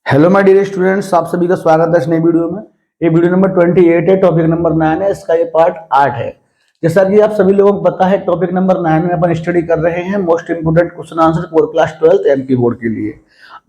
Hello my dear students, आप सभी का स्वागत है इस नई वीडियो में। ये वीडियो नंबर 28 है, टॉपिक नंबर 9 है, इसका ये पार्ट 8 है। जैसा कि आप सभी लोगों को पता है, टॉपिक नंबर 9 में अपन स्टडी कर रहे हैं most important question answer for class 12th MP board के लिए।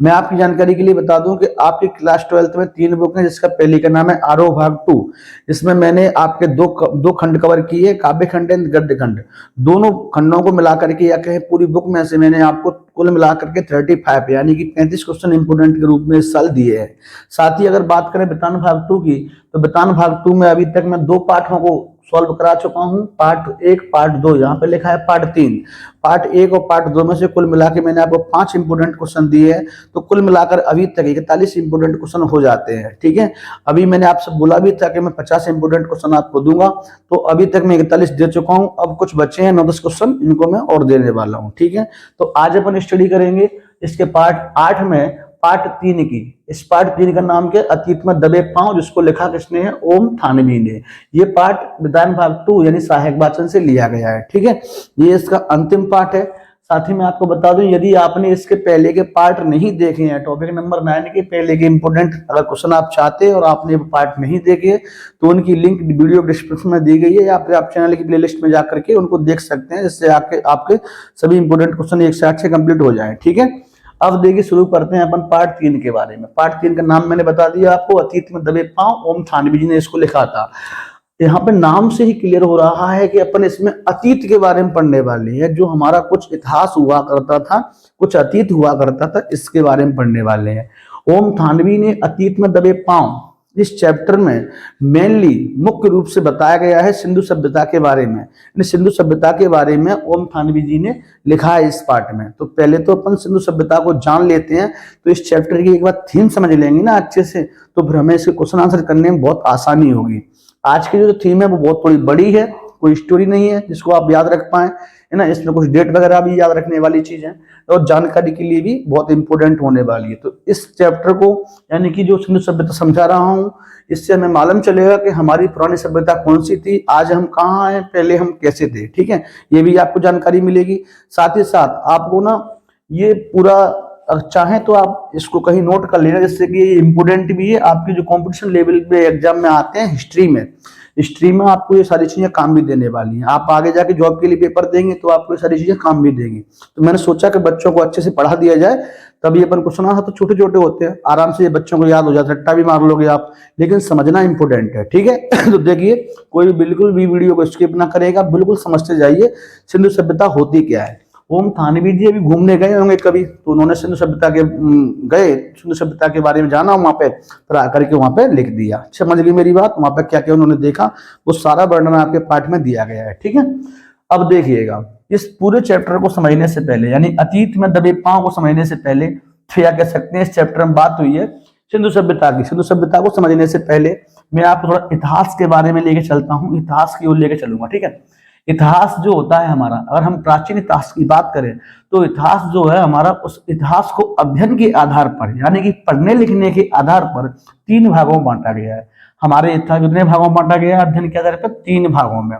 मैं आपकी जानकारी के लिए बता दूं कि आपकी क्लास 12th में 3 बुक है, जिसका पहली का नाम है आरोह भाग 2। इसमें मैंने आपके दो खंड कवर किए, काव्य खंड एंड गद्य खंड। दोनों खंडों को मिलाकर के या कहें पूरी बुक में से मैंने आपको कुल मिलाकर के 35 यानी कि 35 क्वेश्चन इंपोर्टेंट के रूप में इस साल दिए हैं। साथ ही अगर बात करें वेतन भाग 2 की, तो वेतन भाग 2 में अभी तक मैं 2 पाठों को सॉल्व करा चुका हूं, पार्ट 1 पार्ट 2, यहाँ पे लिखा है पार्ट 3। पार्ट 1 और पार्ट 2 में से कुल मिला के मैंने आपको 5 इंपोर्टेंट क्वेश्चन दिए हैं, तो कुल मिलाकर अभी तक 41 इंपोर्टेंट क्वेश्चन हो जाते हैं। ठीक है, अभी मैंने आपसे बोला भी था कि मैं 50 इंपोर्टेंट क्वेश्चन आपको दूंगा, तो अभी तक मैं 41 दे चुका हूं। अब कुछ बचे हैं 9-10 क्वेश्चन, इनको मैं और देने वाला हूं। ठीक है, तो आज अपन स्टडी करेंगे इसके पार्ट 8 में पार्ट 3 की। इस पार्ट 3 का नाम क्या? अतीत में दबे पांव, जिसको लिखा किसने है? ओम थानवी ने। ये पार्ट विधान भाग 2 यानी सहायक वाचन से लिया गया है। ठीक है, ये इसका अंतिम पार्ट है। साथ ही मैं आपको बता दूं, यदि आपने इसके पहले के पार्ट नहीं देखे हैं, टॉपिक नंबर 9 के पहले के इंपोर्टेंट अगर क्वेश्चन आप चाहते हैं और आपने पार्ट नहीं देखे, तो उनकी लिंक वीडियो डिस्क्रिप्शन में दी गई है, या फिर आप चैनल की प्लेलिस्ट में जाकर के उनको देख सकते हैं, जिससे आपके सभी इंपोर्टेंट क्वेश्चन एक साथ से कंप्लीट हो जाए। ठीक है, अब देखिए शुरू करते हैं अपन पार्ट 3 के बारे में। पार्ट 3 का नाम मैंने बता दिया आपको, अतीत में दबे पांव, ओम थानवी जी ने इसको लिखा था। यहाँ पे नाम से ही क्लियर हो रहा है कि अपन इसमें अतीत के बारे में पढ़ने वाले हैं। जो हमारा कुछ इतिहास हुआ करता था, कुछ अतीत हुआ करता था, इसके बारे में पढ़ने वाले हैं। ओम थानवी ने अतीत में दबे पांव इस चैप्टर में मेनली मुख्य रूप से बताया गया है सिंधु सभ्यता के बारे में। सिंधु सभ्यता के बारे में ओम थानवी जी ने लिखा है इस पार्ट में। तो पहले तो अपन सिंधु सभ्यता को जान लेते हैं, तो इस चैप्टर की एक बार थीम समझ लेंगे ना अच्छे से, तो फिर हमें इसके क्वेश्चन आंसर करने में बहुत आसानी होगी। आज की जो थीम है वो बहुत थोड़ी बड़ी है, कोई स्टोरी नहीं है जिसको आप याद रख पाए, है ना। इसमें कुछ डेट वगैरह भी याद रखने वाली चीज है, और जानकारी के लिए भी बहुत इंपॉर्टेंट होने वाली है। तो इस चैप्टर को यानी कि जो सिंधु सभ्यता समझा रहा हूँ, इससे हमें मालूम चलेगा कि हमारी पुरानी सभ्यता कौन सी थी, आज हम कहाँ हैं, पहले हम कैसे थे। ठीक है, ये भी आपको जानकारी मिलेगी। साथ ही साथ आपको ना ये पूरा चाहें तो आप इसको कहीं नोट कर लेना, जिससे कि ये इंपोर्टेंट भी है आपकी जो कंपटीशन लेवल पे एग्जाम में आते हैं हिस्ट्री में। हिस्ट्री में आपको ये सारी चीजें काम भी देने वाली हैं। आप आगे जाके जॉब के लिए पेपर देंगे तो आपको ये सारी चीजें काम भी देंगी। तो मैंने सोचा कि बच्चों को अच्छे से पढ़ा दिया जाए, तभी अपन को सुना था। तो छोटे छोटे होते हैं, आराम से ये बच्चों को याद हो जाता है, रट्टा भी मार लोगे आप, लेकिन समझना इंपोर्टेंट है। ठीक है तो देखिए, कोई बिल्कुल भी वीडियो को स्किप ना करेगा, बिल्कुल समझते जाइए सिंधु सभ्यता होती क्या है। ओम थानवी जी अभी घूमने गए होंगे कभी, तो उन्होंने सिंधु सभ्यता के गए, सिंधु सभ्यता के बारे में जाना, वहां पे फिर आकर के वहां पे लिख दिया। समझ गई मेरी बात? वहां पे क्या क्या उन्होंने देखा वो सारा वर्णन आपके पाठ में दिया गया है। ठीक है, अब देखिएगा, इस पूरे चैप्टर को समझने से पहले, यानी अतीत में दबे पांव को समझने से पहले, क्या कह सकते हैं, इस चैप्टर में बात हुई है सिंधु सभ्यता की। सिंधु सभ्यता को समझने से पहले मैं आपको थोड़ा इतिहास के बारे में लेके चलता हूँ, इतिहास की ओर लेके चलूंगा। ठीक है, इतिहास जो होता है हमारा, अगर हम प्राचीन इतिहास की बात करें, तो इतिहास जो है हमारा, उस इतिहास को अध्ययन के आधार पर, यानी कि पढ़ने लिखने के आधार पर 3 भागों में बांटा गया है। हमारे इतिहास कितने भागों में बांटा गया है अध्ययन के आधार पर? 3 भागों में।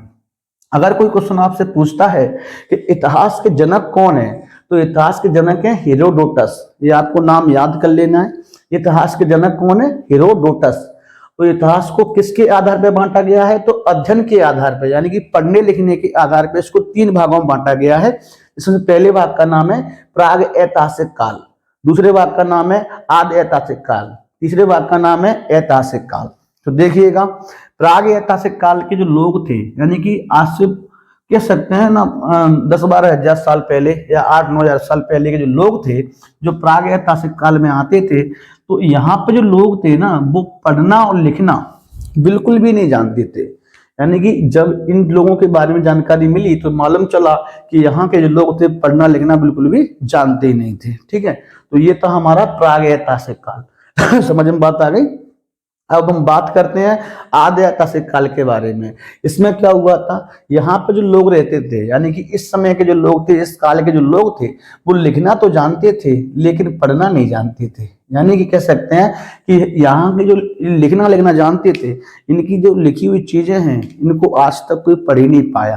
अगर कोई क्वेश्चन आपसे पूछता है कि इतिहास के जनक कौन है, तो इतिहास के जनक है हेरोडोटस। ये आपको नाम याद कर लेना है। इतिहास के जनक कौन है? हेरोडोटस। तो इतिहास को किसके आधार पर बांटा गया है? तो अध्ययन के आधार पर, यानी कि पढ़ने लिखने के आधार पर इसको 3 भागों में बांटा गया है। इसमें पहले भाग का नाम है प्राग ऐतिहासिक काल, दूसरे भाग का नाम है आदि ऐतिहासिक काल, तीसरे भाग का नाम है ऐतिहासिक काल। तो देखिएगा, प्राग ऐतिहासिक काल के जो लोग थे, यानी कि आज से कह सकते हैं ना 10-12 हजार साल पहले या 8-9 हजार साल पहले के जो लोग थे, जो प्राग ऐतिहासिक काल में आते थे, तो यहाँ पे जो लोग थे ना, वो पढ़ना और लिखना बिल्कुल भी नहीं जानते थे। यानी कि जब इन लोगों के बारे में जानकारी मिली, तो मालूम चला कि यहाँ के जो लोग थे पढ़ना लिखना बिल्कुल भी जानते ही नहीं थे। ठीक है, तो ये था हमारा प्राग ऐतिहासिक काल। समझ में बात आ गई? अब हम बात करते हैं आदि ऐतिहासिक काल के बारे में। इसमें क्या हुआ था, यहाँ पे जो लोग रहते थे, यानी कि इस समय के जो लोग थे, इस काल के जो लोग थे, वो लिखना तो जानते थे लेकिन पढ़ना नहीं जानते थे। यानी कि कह सकते हैं कि यहाँ के जो लिखना जानते थे, इनकी जो लिखी हुई चीजें हैं, इनको आज तक कोई पढ़ ही नहीं पाया।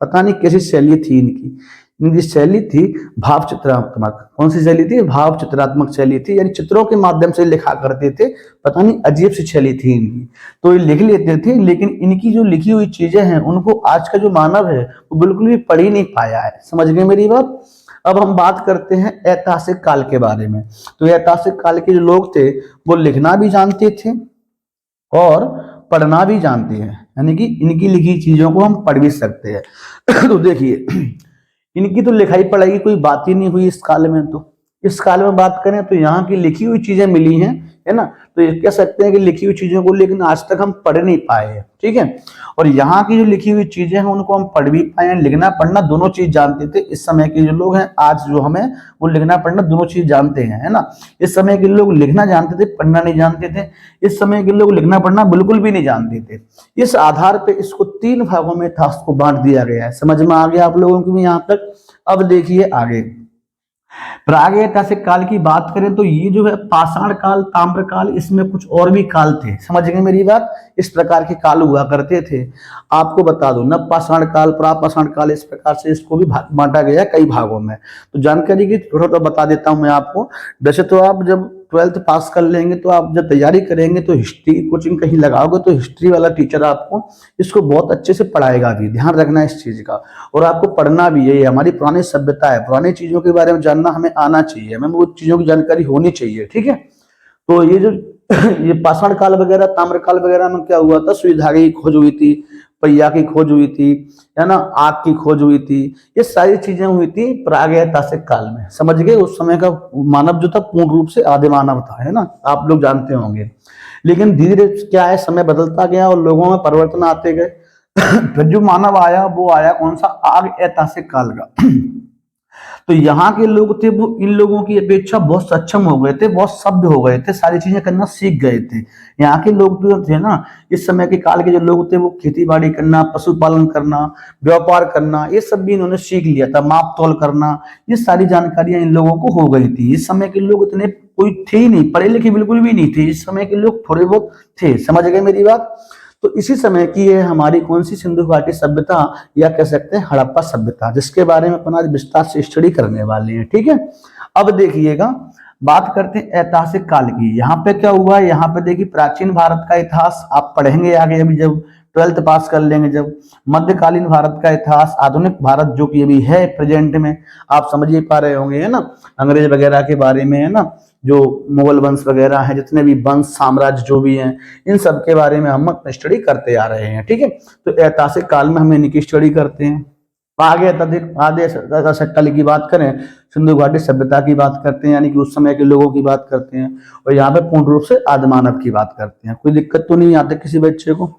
पता नहीं कैसी शैली थी इनकी, इनकी शैली थी भाव चित्रात्मक। कौन सी शैली थी? भाव चित्रात्मक शैली थी, यानी चित्रों के माध्यम से लिखा करते थे। पता नहीं अजीब सी शैली थी इनकी, तो ये लिख लेते थे, लेकिन इनकी जो लिखी हुई चीजें हैं उनको आज का जो मानव है वो बिल्कुल भी पढ़ ही नहीं पाया है। समझ गए मेरी बात? अब हम बात करते हैं ऐतिहासिक काल के बारे में। तो ऐतिहासिक काल के जो लोग थे वो लिखना भी जानते थे और पढ़ना भी जानते हैं, यानी कि इनकी लिखी चीजों को हम पढ़ भी सकते हैं। तो देखिए, इनकी तो लिखाई पढ़ाई की कोई बात ही नहीं हुई इस काल में। तो इस काल में बात करें तो यहाँ की लिखी हुई चीजें मिली हैं, है ना, तो ये कह सकते हैं कि लिखी हुई चीजों को लेकिन आज तक हम पढ़ नहीं पाए हैं, ठीक है। और यहाँ की जो लिखी हुई चीजें हैं उनको हम पढ़ भी पाए हैं, लिखना पढ़ना दोनों चीज जानते थे। इस समय के जो लोग हैं आज जो हमें वो लिखना पढ़ना दोनों चीज जानते हैं, है ना। इस समय के लोग लिखना जानते थे, पढ़ना नहीं जानते थे। इस समय के लोग लिखना पढ़ना बिल्कुल भी नहीं जानते थे। इस आधार पे इसको 3 भागों में इतिहास को बांट दिया गया है। समझ में आ गया आप लोगों को भी यहाँ तक? अब देखिए आगे, प्रागैतिहासिक काल की बात करें तो ये जो है पाषाण काल, ताम्र काल, इसमें कुछ और भी काल थे। समझ गए मेरी बात? इस प्रकार के काल हुआ करते थे। आपको बता दूं, नव पाषाण काल, प्रापाषाण काल, इस प्रकार से इसको भी बांटा गया कई भागों में। तो जानकारी की थोड़ा थोड़ा बता देता हूं मैं आपको। वैसे तो आप जब 12th पास कर लेंगे तो आप जब तैयारी करेंगे तो हिस्ट्री कोचिंग कहीं लगाओगे तो हिस्ट्री वाला टीचर आपको इसको बहुत अच्छे से पढ़ाएगा भी। ध्यान रखना इस चीज का, और आपको पढ़ना भी है। ये हमारी पुरानी सभ्यता है, पुरानी चीजों के बारे में जानना हमें आना चाहिए, हमें वो चीजों की जानकारी होनी चाहिए, ठीक है। तो ये जो ये पाषाण काल वगैरह, ताम्र काल वगैरह में क्या हुआ था? सुई धागे की खोज हुई थी, पहिया की खोज हुई थी, है ना, आग की खोज हुई थी। ये सारी चीजें हुई थी प्रागैतिहासिक काल में। समझ गए? उस समय का मानव जो था पूर्ण रूप से आदि मानव था, है ना, आप लोग जानते होंगे। लेकिन धीरे धीरे क्या है, समय बदलता गया और लोगों में परिवर्तन आते गए। फिर जो मानव आया वो आया कौन सा? आग ऐतिहासिक काल का। तो यहाँ के लोग थे वो इन लोगों की अपेक्षा बहुत सक्षम हो गए थे, बहुत सभ्य हो गए थे, सारी चीजें करना सीख गए थे। यहाँ के लोग जो थे ना, इस समय के काल के जो लोग थे वो खेती बाड़ी करना, पशुपालन करना, व्यापार करना, ये सब भी इन्होंने सीख लिया था। माप तोल करना, ये सारी जानकारियां इन लोगों को हो गई थी। इस समय के लोग इतने कोई थे ही नहीं, पढ़े लिखे बिल्कुल भी नहीं थे। इस समय के लोग थोड़े बहुत थे। समझ गए मेरी बात? तो इसी समय की है हमारी कौन सी सिंधु घाटी सभ्यता, या कह सकते हैं हड़प्पा सभ्यता, जिसके बारे में अपन आज विस्तार से स्टडी करने वाले हैं, ठीक है। अब देखिएगा, बात करते हैं ऐतिहासिक काल की। यहाँ पे क्या हुआ? यहाँ पे देखिए प्राचीन भारत का इतिहास आप पढ़ेंगे आगे, अभी जब 12th पास कर लेंगे, जब मध्यकालीन भारत का इतिहास, आधुनिक भारत जो कि अभी है प्रेजेंट में, आप समझ ही पा रहे होंगे, है ना, अंग्रेज वगैरह के बारे में, है ना, जो मुगल वंश वगैरह है, जितने भी वंश साम्राज्य जो भी हैं, इन सब के बारे में हम स्टडी करते आ रहे हैं, ठीक है। तो ऐतिहासिक काल में हम इनकी स्टडी करते हैं। आगे ऐतिहासिक काल की बात करें, सिंधु घाटी सभ्यता की बात करते हैं, यानी कि उस समय के लोगों की बात करते हैं, और यहाँ पे पूर्ण रूप से आदि मानव की बात करते हैं। कोई दिक्कत तो नहीं आती किसी बच्चे को?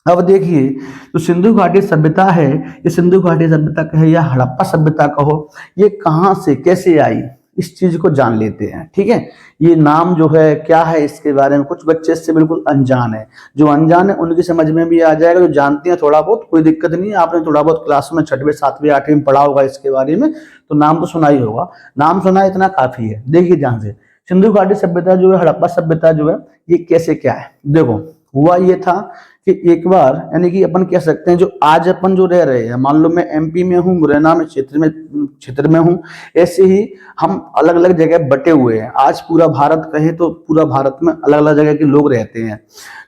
अब देखिए, तो सिंधु घाटी सभ्यता है, ये सिंधु घाटी सभ्यता कहे या हड़प्पा सभ्यता कहो, ये कहाँ से कैसे आई, इस चीज को जान लेते हैं, ठीक है। ये नाम जो है क्या है, इसके बारे में कुछ बच्चे इससे बिल्कुल अनजान है। जो अनजान है उनकी समझ में भी आ जाएगा, जो जानते हैं थोड़ा बहुत, कोई दिक्कत नहीं है। आपने थोड़ा बहुत क्लास में 6वीं 7वीं 8वीं में पढ़ा होगा इसके बारे में, तो नाम तो सुना ही होगा। नाम सुना इतना काफी है। देखिए ध्यान से, सिंधु घाटी सभ्यता जो है, हड़प्पा सभ्यता जो है, ये कैसे क्या है? देखो, हुआ ये था कि एक बार, यानी कि अपन कह सकते हैं जो आज अपन जो रह रहे हैं, मान लो मैं एमपी में हूँ, मुरैना में क्षेत्र में हूँ, ऐसे ही हम अलग अलग जगह बटे हुए हैं। आज पूरा भारत कहे तो पूरा भारत में अलग अलग जगह के लोग रहते हैं,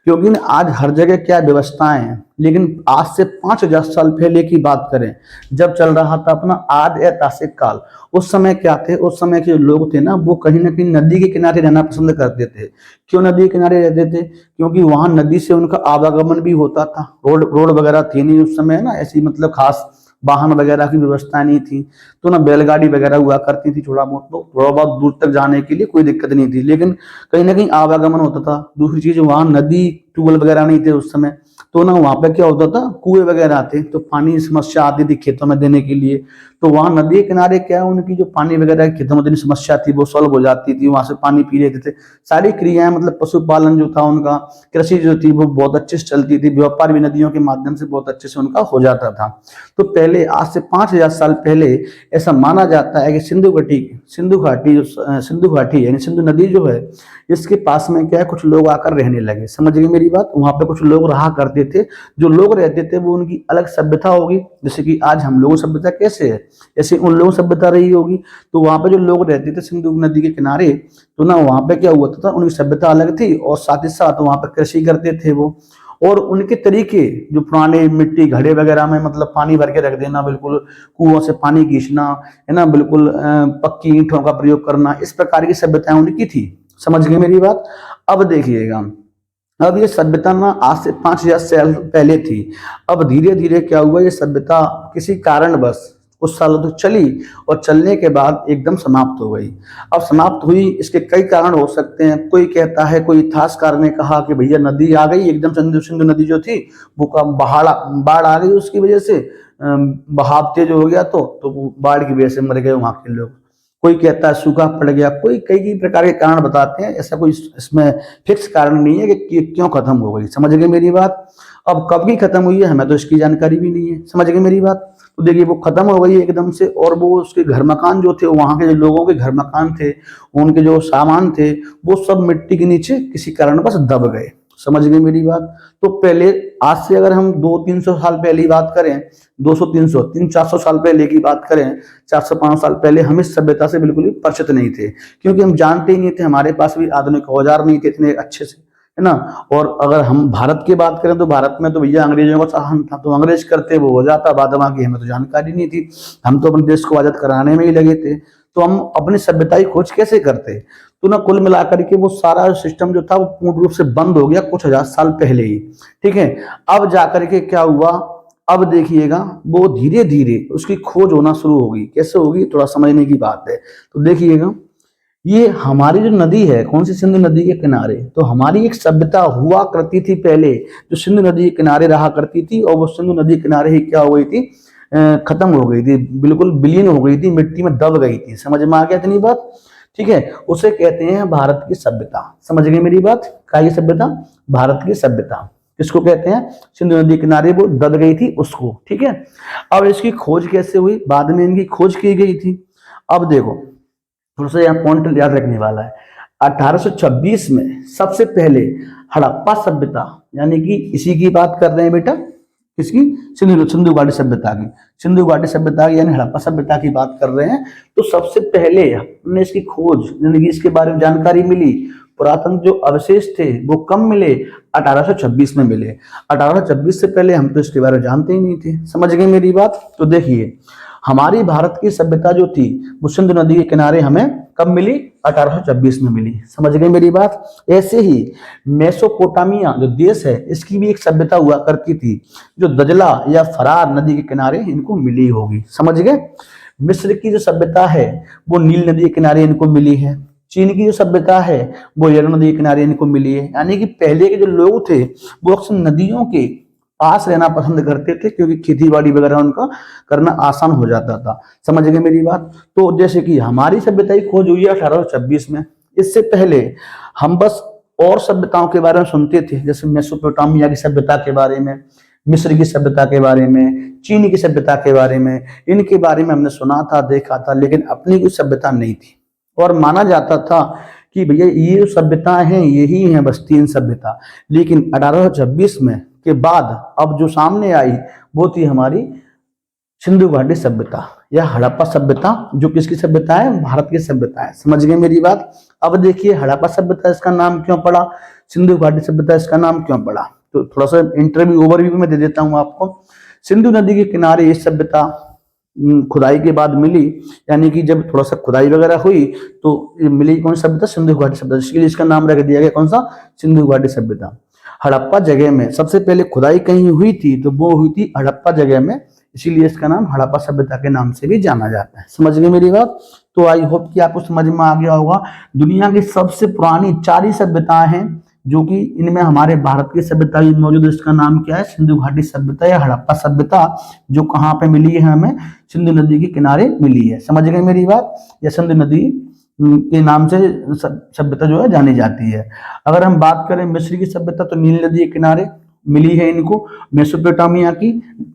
क्योंकि आज हर जगह क्या व्यवस्थाएं हैं। लेकिन आज से 5000 साल पहले की बात करें, जब चल रहा था अपना आदि ऐतिहासिक काल, उस समय क्या थे, उस समय के लोग थे ना, वो कहीं ना कहीं नदी के किनारे रहना पसंद करते थे। क्यों नदी के किनारे रहते थे? क्योंकि वहां नदी से उनका आवागमन भी होता था। रोड वगैरह थी नहीं उस समय ना, ऐसी मतलब खास वाहन वगैरह की व्यवस्था नहीं थी, तो ना बैलगाड़ी वगैरह हुआ करती थी, थोड़ा बहुत दूर तक जाने के लिए कोई दिक्कत नहीं थी, लेकिन कहीं ना कहीं आवागमन होता था। दूसरी चीज, वहां नदी ट्यूबवेल वगैरह नहीं थे उस समय, तो ना वहां पे क्या होता था, कुएं वगैरह थे, तो पानी की समस्या आती थी खेतों में देने के लिए। तो वहां नदी के किनारे क्या है, उनकी जो पानी वगैरह खेतों में देने की समस्या थी वो सॉल्व हो जाती थी, वहां से पानी पी लेते थे। सारी क्रियाएं, मतलब पशुपालन जो था उनका, कृषि जो थी वो बहुत अच्छे से चलती थी, व्यापार भी नदियों के माध्यम से बहुत अच्छे से उनका हो जाता था। तो पहले, आज से 5000 साल पहले ऐसा माना जाता है कि सिंधु घाटी यानी सिंधु नदी जो है, इसके पास में क्या है, कुछ लोग आकर रहने लगे। समझ गए मेरी बात? वहां पे कुछ लोग रहा करते थे। जो लोग रहते थे वो उनकी अलग सभ्यता होगी, जैसे कि आज हम लोगों सभ्यता कैसे है, ऐसे उन लोगों सभ्यता रही होगी। तो वहां पे जो लोग रहते थे सिंधु नदी के किनारे, तो ना वहां पे क्या हुआ था, उनकी सभ्यता अलग थी और साथ ही साथ वहां पे कृषि करते थे वो। और उनके तरीके जो पुराने मिट्टी घड़े वगैरह में मतलब पानी भर के रख देना, बिल्कुल कुओं से पानी खींचना, है ना, बिल्कुल पक्की ईंटों का प्रयोग करना, इस प्रकार की सभ्यताएं उनकी थी। समझ गए मेरी बात। अब देखिएगा, अब ये सभ्यता ना आज से 5,000 साल पहले थी। अब धीरे धीरे क्या हुआ, ये सभ्यता किसी कारणवश कुछ सालों तक चली और चलने के बाद एकदम समाप्त हो गई। अब समाप्त हुई, इसके कई कारण हो सकते हैं। कोई कहता है, कोई इतिहासकार ने कहा कि भैया नदी आ गई एकदम, सिंधु नदी जो थी वो का बाढ़ आ गई, उसकी वजह से बहाव तेज हो गया, तो वो बाढ़ की वजह से मर गए वहां के लोग। कोई कहता है सूखा पड़ गया, कोई कई कई प्रकार के कारण बताते हैं। ऐसा कोई इसमें फिक्स कारण नहीं है कि क्यों खत्म हो गई। समझ गए मेरी बात। अब कब की खत्म हुई है हमें तो इसकी जानकारी भी नहीं है। समझ गए मेरी बात। तो देखिए वो खत्म हो गई एकदम से, और वो उसके घर मकान जो थे, वहां के जो लोगों के घर मकान थे, उनके जो सामान थे, वो सब मिट्टी के नीचे किसी कारण बस दब गए। समझ गए मेरी बात। तो पहले, आज से अगर हम 200-300 साल पहले की बात करें, 200-300 300-400 साल पहले की बात करें, 400-500 साल पहले, हम इस सभ्यता से बिल्कुल भी परिचित नहीं थे, क्योंकि हम जानते ही नहीं थे, हमारे पास भी आधुनिक औजार नहीं थे इतने अच्छे से, है ना। और अगर हम भारत की बात करें तो भारत में तो भैया अंग्रेजों का शासन था, तो अंग्रेज करते वो हो जाता, बाद बाकी हमें तो जानकारी नहीं थी। हम तो अपने देश को आजाद कराने में ही लगे थे, तो हम अपनी सभ्यता की खोज कैसे करते। तो ना कुल मिलाकर के वो सारा सिस्टम जो था वो पूर्ण रूप से बंद हो गया कुछ हजार साल पहले ही। ठीक है। अब जाकर के क्या हुआ, अब देखिएगा वो धीरे धीरे उसकी खोज होना शुरू होगी। कैसे होगी, थोड़ा समझने की बात है। तो देखिएगा, ये हमारी जो नदी है, कौन सी, सिंधु नदी के किनारे, तो हमारी एक सभ्यता हुआ करती थी पहले, जो सिंधु नदी के किनारे रहा करती थी, और वो सिंधु नदी के किनारे ही क्या हो गई थी, खत्म हो गई थी, बिल्कुल विलीन हो गई थी, मिट्टी में दब गई थी। समझ में आ गया इतनी बात। ठीक है। उसे कहते हैं भारत की सभ्यता। समझ गए मेरी बात। क्या ये सभ्यता, भारत की सभ्यता। किसको कहते हैं, सिंधु नदी किनारे वो दब गई थी उसको। ठीक है। अब इसकी खोज कैसे हुई, बाद में इनकी खोज की गई थी। अब देखो, थोड़ा सा यहाँ पॉइंट याद रखने वाला है। 1826 में सबसे पहले हड़प्पा सभ्यता, यानी कि इसी की बात कर रहे हैं बेटा, इसकी सिंधु घाटी सभ्यता की, सिंधु घाटी सभ्यता की यानी हड़प्पा सभ्यता की बात कर रहे हैं। तो सबसे पहले हमने इसकी खोज, यानी कि इसके बारे में जानकारी मिली, पुरातन जो अवशेष थे वो कम मिले, 1826 में मिले। 1826 से पहले हम तो इसके बारे में जानते ही नहीं थे। समझ गए मेरी बात। तो देखिए, हमारी भारत की सभ्यता जो थी वो सिंधु नदी के किनारे हमें कब मिली, 1826 में मिली। समझ गए मेरी बात। ऐसे ही मेसोपोटामिया जो देश है, इसकी भी एक सभ्यता हुआ करती थी, जो दजला या फरार नदी के किनारे इनको मिली होगी। समझ गए। मिस्र की जो सभ्यता है वो नील नदी के किनारे इनको मिली है। चीन की जो सभ्यता है वो यमुना नदी के किनारे इनको मिली है। यानी कि पहले के जो लोग थे वो अक्सर नदियों के पास रहना पसंद करते थे, क्योंकि खेती बाड़ी वगैरह उनका करना आसान हो जाता था। समझ गए मेरी बात। तो जैसे कि हमारी सभ्यता की खोज हुई है 1826 में। इससे पहले हम बस और सभ्यताओं के बारे में सुनते थे, जैसे मेसोपोटामिया की सभ्यता के बारे में, मिस्र की सभ्यता के बारे में, चीन की सभ्यता के बारे में, इनके बारे में हमने सुना था, देखा था, लेकिन अपनी कोई सभ्यता नहीं थी। और माना जाता था कि भैया ये सभ्यताएं हैं, यही हैं बस 3 सभ्यता। लेकिन 1826 में के बाद अब जो सामने आई वो थी हमारी सिंधु घाटी सभ्यता या हड़प्पा सभ्यता, जो किसकी सभ्यता है, भारत की सभ्यता है। समझ गए मेरी बात। अब देखिए, हड़प्पा सभ्यता इसका नाम क्यों पड़ा, सिंधु घाटी सभ्यता इसका नाम क्यों पड़ा, तो थोड़ा सा इंटरव्यू ओवरव्यू में दे देता हूं आपको। सिंधु नदी के किनारे ये सभ्यता खुदाई के बाद मिली, यानी कि जब थोड़ा सा खुदाई वगैरह हुई तो ये मिली कौन सी सभ्यता, सिंधु घाटी सभ्यता। इसके लिए इसका नाम रख दिया गया कौन सा, सिंधु घाटी सभ्यता। हड़प्पा जगह में सबसे पहले खुदाई कहीं हुई थी तो वो हुई थी हड़प्पा जगह में, इसीलिए इसका नाम हड़प्पा सभ्यता के नाम से भी जाना जाता है। समझ गए मेरी बात। तो आई होप कि आपको समझ में आ गया होगा। दुनिया की सबसे पुरानी 4 ही सभ्यताएं हैं, जो कि इनमें हमारे भारत की सभ्यता भी मौजूद है। इसका नाम क्या है, सिंधु घाटी सभ्यता या हड़प्पा सभ्यता, जो कहाँ पे मिली है हमें, सिंधु नदी के किनारे मिली है। समझ गए मेरी बात। या सिंधु नदी के नाम से सभ्यता जो है जानी जाती है। अगर हम बात करें मिस्र की सभ्यता, तो नील नदी के किनारे मिली है इनको। मेसोपोटामिया की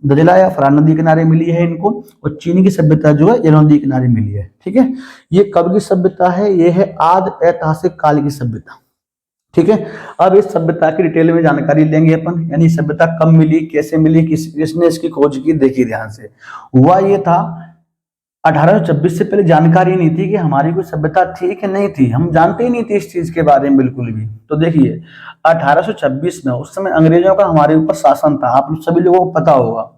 दजला या फरार नदी के किनारे मिली है इनको। और चीन की सभ्यता जो है यमुना नदी के किनारे मिली है। ठीक है। ये कब की सभ्यता है, ये है आदि ऐतिहासिक काल की सभ्यता। ठीक है। अब इस सभ्यता की डिटेल में जानकारी लेंगे अपन, यानी सभ्यता कब मिली, कैसे मिली, किसने इसकी खोज की। देखिए ध्यान से, हुआ ये था 1826 से पहले जानकारी नहीं थी कि हमारी कोई सभ्यता थी कि नहीं थी, हम जानते ही नहीं थे इस चीज के बारे में बिल्कुल भी। तो देखिए 1826 में उस समय अंग्रेजों का हमारे ऊपर शासन था, आप सभी लोगों को पता होगा।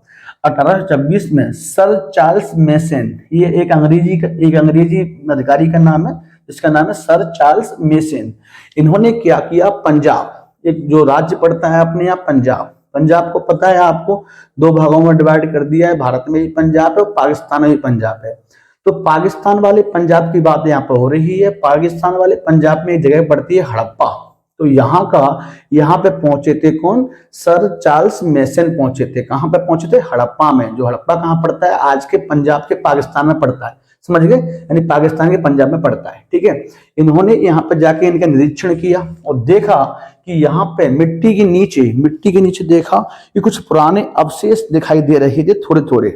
1826 में सर चार्ल्स मेसन, ये एक अंग्रेजी अधिकारी का नाम है, जिसका नाम है सर चार्ल्स मेसन। इन्होंने क्या किया, पंजाब, एक जो राज्य पड़ता है अपने यहाँ पंजाब, पंजाब को पता है आपको, दो भागों में डिवाइड कर दिया है, भारत में भी पंजाब है और पाकिस्तान में भी पंजाब है। तो पाकिस्तान वाले पंजाब की बात यहाँ पर हो रही है। पाकिस्तान वाले पंजाब में एक जगह पड़ती है हड़प्पा। तो यहाँ पे पहुंचे थे कौन, सर चार्ल्स मेसन पहुंचे थे। कहां पे पहुंचे थे, हड़प्पा में। जो हड़प्पा कहाँ पड़ता है, आज के पंजाब के पाकिस्तान में पड़ता है, समझ गए, यानी पाकिस्तान के पंजाब में पड़ता है, ठीक है। इन्होंने यहाँ पे जाके इनका निरीक्षण किया और देखा कि यहाँ पे मिट्टी के नीचे देखा कि कुछ पुराने अवशेष दिखाई दे रहे थे थोड़े थोड़े,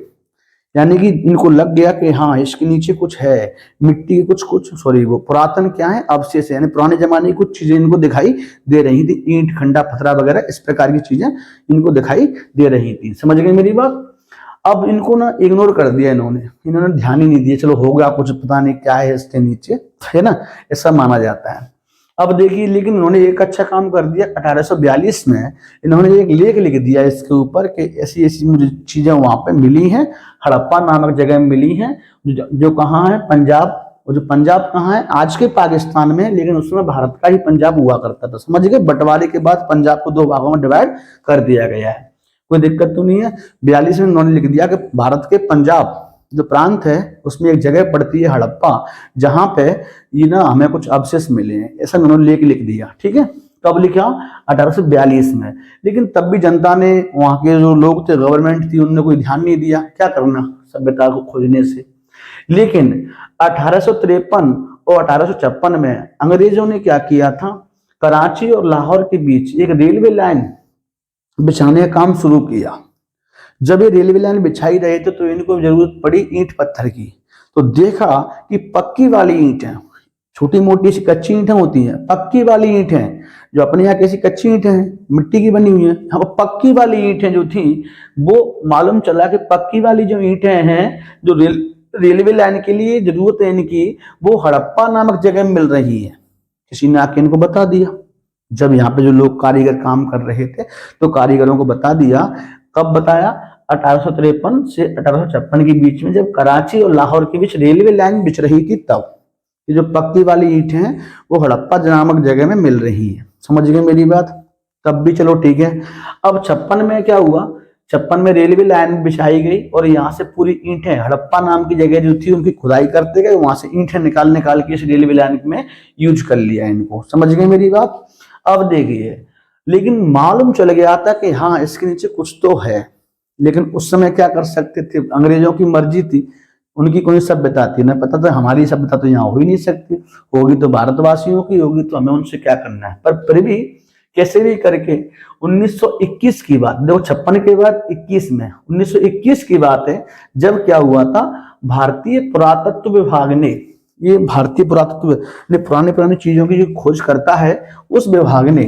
यानी कि इनको लग गया कि हाँ इसके नीचे कुछ है, मिट्टी की कुछ सॉरी वो पुरातन क्या है, अवशेष है, यानी पुराने जमाने की कुछ चीजें इनको दिखाई दे रही थी, ईंट खंडा पत्थरा वगैरह इस प्रकार की चीजें इनको दिखाई दे रही थी। समझ गए मेरी बात। अब इनको ना इग्नोर कर दिया इन्होंने ध्यान ही नहीं दिया, चलो होगा कुछ, पता नहीं क्या है इसके नीचे, है ना, ऐसा माना जाता है। अब देखिए, लेकिन उन्होंने एक अच्छा काम कर दिया। 1842 में इन्होंने एक लेख लिख दिया इसके ऊपर कि ऐसी ऐसी मुझे चीजें वहां पे मिली हैं, हड़प्पा नामक जगह में मिली हैं, जो कहाँ है, पंजाब। और जो पंजाब कहाँ है, आज के पाकिस्तान में, लेकिन उस समय भारत का ही पंजाब हुआ करता था। समझ गए, बंटवारे के बाद पंजाब को दो भागों में डिवाइड कर दिया गया है, कोई दिक्कत तो नहीं है। 42 में उन्होंने लिख दिया कि भारत के पंजाब जो प्रांत है उसमें एक जगह पड़ती है हड़प्पा, जहां पे ये ना हमें कुछ अवशेष मिले हैं, ऐसा उन्होंने लेख लिख दिया, ठीक है। कब लिखा, 1842 में। लेकिन तब भी जनता ने, वहां के जो लोग थे, गवर्नमेंट थी, उन्होंने कोई ध्यान नहीं दिया, क्या करना सभ्यता को खोजने से। लेकिन 1853 और 1856 में अंग्रेजों ने क्या किया था, कराची और लाहौर के बीच एक रेलवे लाइन बिछाने का काम शुरू किया। जब ये रेलवे लाइन बिछाई रहे थे तो इनको जरूरत पड़ी ईंट पत्थर की। तो देखा कि पक्की वाली ईंट है, छोटी मोटी सी कच्ची ईंटें होती हैं, पक्की वाली ईंट है, जो अपने यहाँ कैसी कच्ची ईंटें हैं, मिट्टी की बनी हुई है, यहाँ पर पक्की वाली ईंटें जो थी, वो मालूम चला कि पक्की वाली जो ईंटें हैं, जो रेलवे लाइन के लिए जरूरत है इनकी, वो हड़प्पा नामक जगह में मिल रही है। किसी ने आके इनको बता दिया। जब यहाँ पे जो लोग कारीगर काम कर रहे थे तो कारीगरों को बता दिया। कब बताया, 1853 से 1856 के बीच में, जब कराची और लाहौर के बीच रेलवे लाइन बिछ रही थी, तब ये जो पक्की वाली ईंट हैं वो हड़प्पा नामक जगह में मिल रही है। समझ गए मेरी बात। तब भी चलो ठीक है। अब 56 में क्या हुआ, 56 में रेलवे लाइन बिछाई गई और यहाँ से पूरी ईंटें, हड़प्पा नाम की जगह जो थी उनकी खुदाई करते गए, वहां से ईंटें निकाल के इस रेलवे लाइन में यूज कर लिया इनको। समझ गए मेरी बात। अब देखिए, लेकिन मालूम चल गया था कि हाँ इसके नीचे कुछ तो है, लेकिन उस समय क्या कर सकते थे, अंग्रेजों की मर्जी थी, उनकी कोई सभ्यता थी ना, पता था हमारी सभ्यता तो यहाँ हो ही नहीं सकती, होगी तो भारतवासियों की होगी, तो हमें उनसे क्या करना है। पर फिर भी कैसे भी करके 1921 की बात, देखो 56 के बाद 21 में, 1921 की बात है, जब क्या हुआ था, भारतीय पुरातत्व विभाग ने, ये भारतीय पुरातत्व ने पुरानी चीजों की जो खोज करता है उस विभाग ने,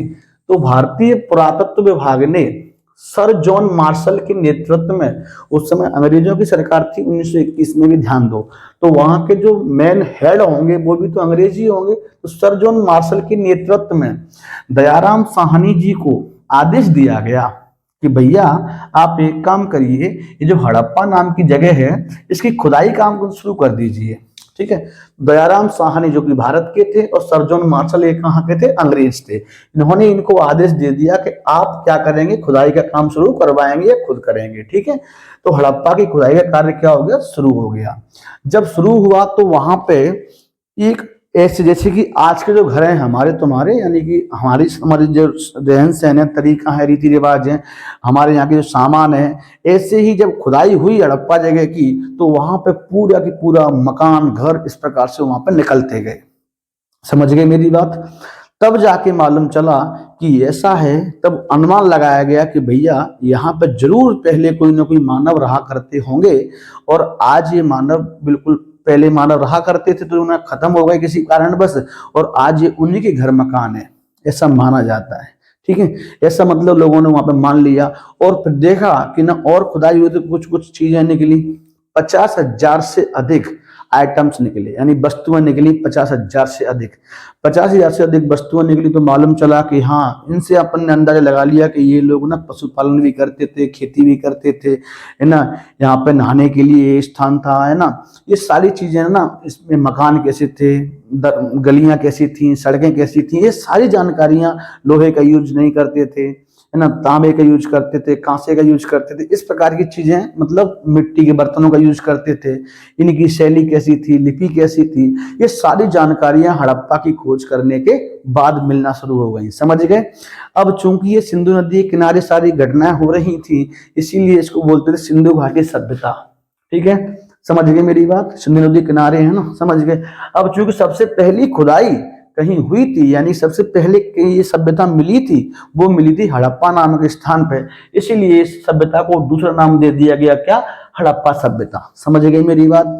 तो भारतीय पुरातत्व विभाग ने सर जॉन मार्शल के नेतृत्व में, उस समय अंग्रेजों की सरकार थी 1921 में भी, ध्यान दो, तो वहां के जो मेन हेड होंगे वो भी तो अंग्रेजी होंगे। तो सर जॉन मार्शल के नेतृत्व में दयाराम साहनी जी को आदेश दिया गया कि भैया आप एक काम करिए, ये जो हड़प्पा नाम की जगह है इसकी खुदाई काम को शुरू कर दीजिए, ठीक है। दयाराम साहनी जो कि भारत के थे और सर जॉन मार्शल ये कहाँ के थे, अंग्रेज थे। इन्होंने इनको आदेश दे दिया कि आप क्या करेंगे, खुदाई का काम शुरू करवाएंगे या खुद करेंगे, ठीक है। तो हड़प्पा की खुदाई का कार्य क्या हो गया, शुरू हो गया। जब शुरू हुआ तो वहां पे एक ऐसे, जैसे कि आज के जो घर हैं हमारे तुम्हारे, यानी कि हमारी जो रहन सहन है, तरीका है, रीति रिवाज है, हमारे यहाँ के जो सामान है, ऐसे ही जब खुदाई हुई हड़प्पा जगह की तो वहां पे पूरा की पूरा मकान, घर इस प्रकार से वहां पे निकलते गए। समझ गए मेरी बात। तब जाके मालूम चला कि ऐसा है, तब अनुमान लगाया गया कि भैया यहाँ पे जरूर पहले कोई ना कोई मानव रहा करते होंगे, और आज ये मानव, बिल्कुल पहले मानव रहा करते थे तो उन्हें खत्म हो गए किसी कारणवश, और आज ये उन्हीं के घर मकान है, ऐसा माना जाता है, ठीक है। ऐसा मतलब लोगों ने वहां पे मान लिया, और फिर देखा कि ना और खुदाई हुई तो कुछ चीजें निकली, 50,000 से अधिक आइटम्स निकले, यानी वस्तुएं निकली 50,000 से अधिक। 50,000 से अधिक वस्तुएं निकली तो मालूम चला कि हाँ, इनसे अपन ने अंदाजा लगा लिया कि ये लोग ना पशुपालन भी करते थे, खेती भी करते थे, है ना। यहाँ पे नहाने के लिए स्थान था, है ना। ये सारी चीजें ना, इसमें मकान कैसे थे, गलियां कैसी थी, सड़कें कैसी थी, ये सारी जानकारियां, लोहे का यूज नहीं करते थे, है ना, तांबे का यूज करते थे, कांसे का यूज करते थे, इस प्रकार की चीजें, मतलब मिट्टी के बर्तनों का यूज करते थे। इनकी शैली कैसी थी, लिपि कैसी थी, ये सारी जानकारियां हड़प्पा की खोज करने के बाद मिलना शुरू हो गई। समझ गए। अब चूंकि ये सिंधु नदी के किनारे सारी घटनाएं हो रही थी, इसीलिए इसको बोलते थे सिंधु घाटी सभ्यता। ठीक है, समझ गए मेरी बात। सिंधु नदी किनारे है ना, समझ गए। अब चूंकि सबसे पहली खुदाई कहीं हुई थी, यानी सबसे पहले ये सभ्यता मिली थी, वो मिली थी हड़प्पा नामक स्थान पे, इसीलिए इस सभ्यता को दूसरा नाम दे दिया गया, क्या, हड़प्पा सभ्यता। समझ गई मेरी बात।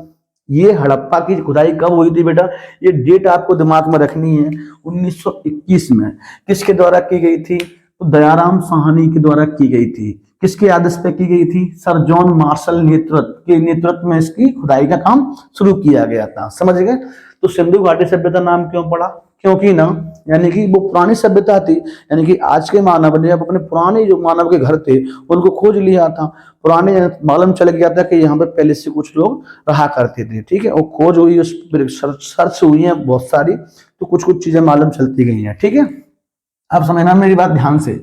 ये हड़प्पा की खुदाई कब हुई थी बेटा, ये डेट आपको दिमाग में रखनी है, 1921 में। किसके द्वारा की गई थी, तो दयाराम साहनी के द्वारा की गई थी। किसके आदेश पे की गई थी, सर जॉन मार्शल नेतृत्व में इसकी खुदाई का काम शुरू किया गया था। समझ गए। तो सिंधु घाटी सभ्यता नाम क्यों पड़ा, क्योंकि ना, यानी कि वो पुरानी सभ्यता थी, यानी कि आज के मानव ने अपने पुराने जो मानव के घर थे उनको खोज लिया था। पुराने मालूम चल गया था कि यहाँ पे पहले से कुछ लोग रहा करते थे। ठीक है, वो खोज हुई, उस पर सर्च हुई है बहुत सारी, तो कुछ कुछ चीजें मालूम चलती गई हैं। ठीक है, अब समझना मेरी बात ध्यान से।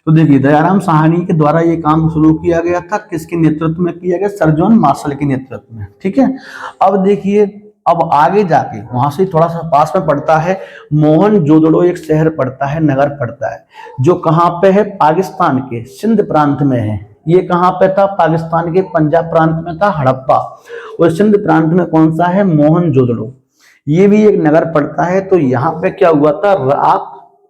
तो देखिए, दयाराम साहनी के द्वारा ये काम शुरू किया गया था, किसके नेतृत्व में किया गया, सर जॉन मार्शल के नेतृत्व में। ठीक है, अब देखिए, अब आगे जाके वहां से थोड़ा सा पास में पड़ता है मोहनजोदड़ो, एक शहर पड़ता है, नगर पड़ता है, जो कहाँ पे है, पाकिस्तान के सिंध प्रांत में है। ये कहाँ पे था, पाकिस्तान के पंजाब प्रांत में था हड़प्पा, और सिंध प्रांत में कौन सा है, मोहनजोदड़ो। ये भी एक नगर पड़ता है। तो यहाँ पे क्या हुआ था,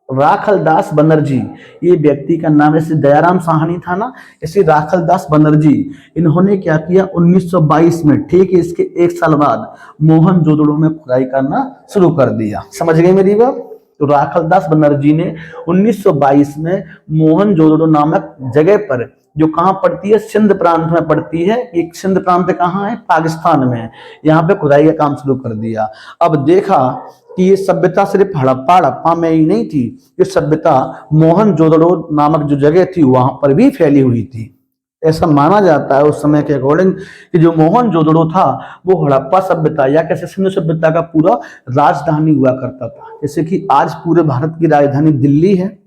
राखलदास बनर्जी, ये व्यक्ति का नाम, जैसे दयाराम साहनी था ना, ऐसे राखलदास बनर्जी, इन्होंने क्या किया, 1922 में, ठीक है, इसके एक साल बाद मोहनजोदड़ो में खुदाई करना शुरू कर दिया। समझ गए मेरी बात। तो राखलदास बनर्जी ने 1922 में मोहनजोदड़ो नामक जगह पर, जो कहाँ पड़ती है, सिंध प्रांत में पड़ती है। एक सिंध प्रांत कहाँ है, पाकिस्तान में है, यहाँ पे खुदाई का काम शुरू कर दिया। अब देखा कि ये सभ्यता सिर्फ हड़प्पा में ही नहीं थी, ये सभ्यता मोहनजोदड़ो नामक जो जगह थी वहां पर भी फैली हुई थी। ऐसा माना जाता है उस समय के अकॉर्डिंग कि जो मोहनजोदड़ो था वो हड़प्पा सभ्यता या कैसे सिंधु सभ्यता का पूरा राजधानी हुआ करता था। जैसे कि आज पूरे भारत की राजधानी दिल्ली है,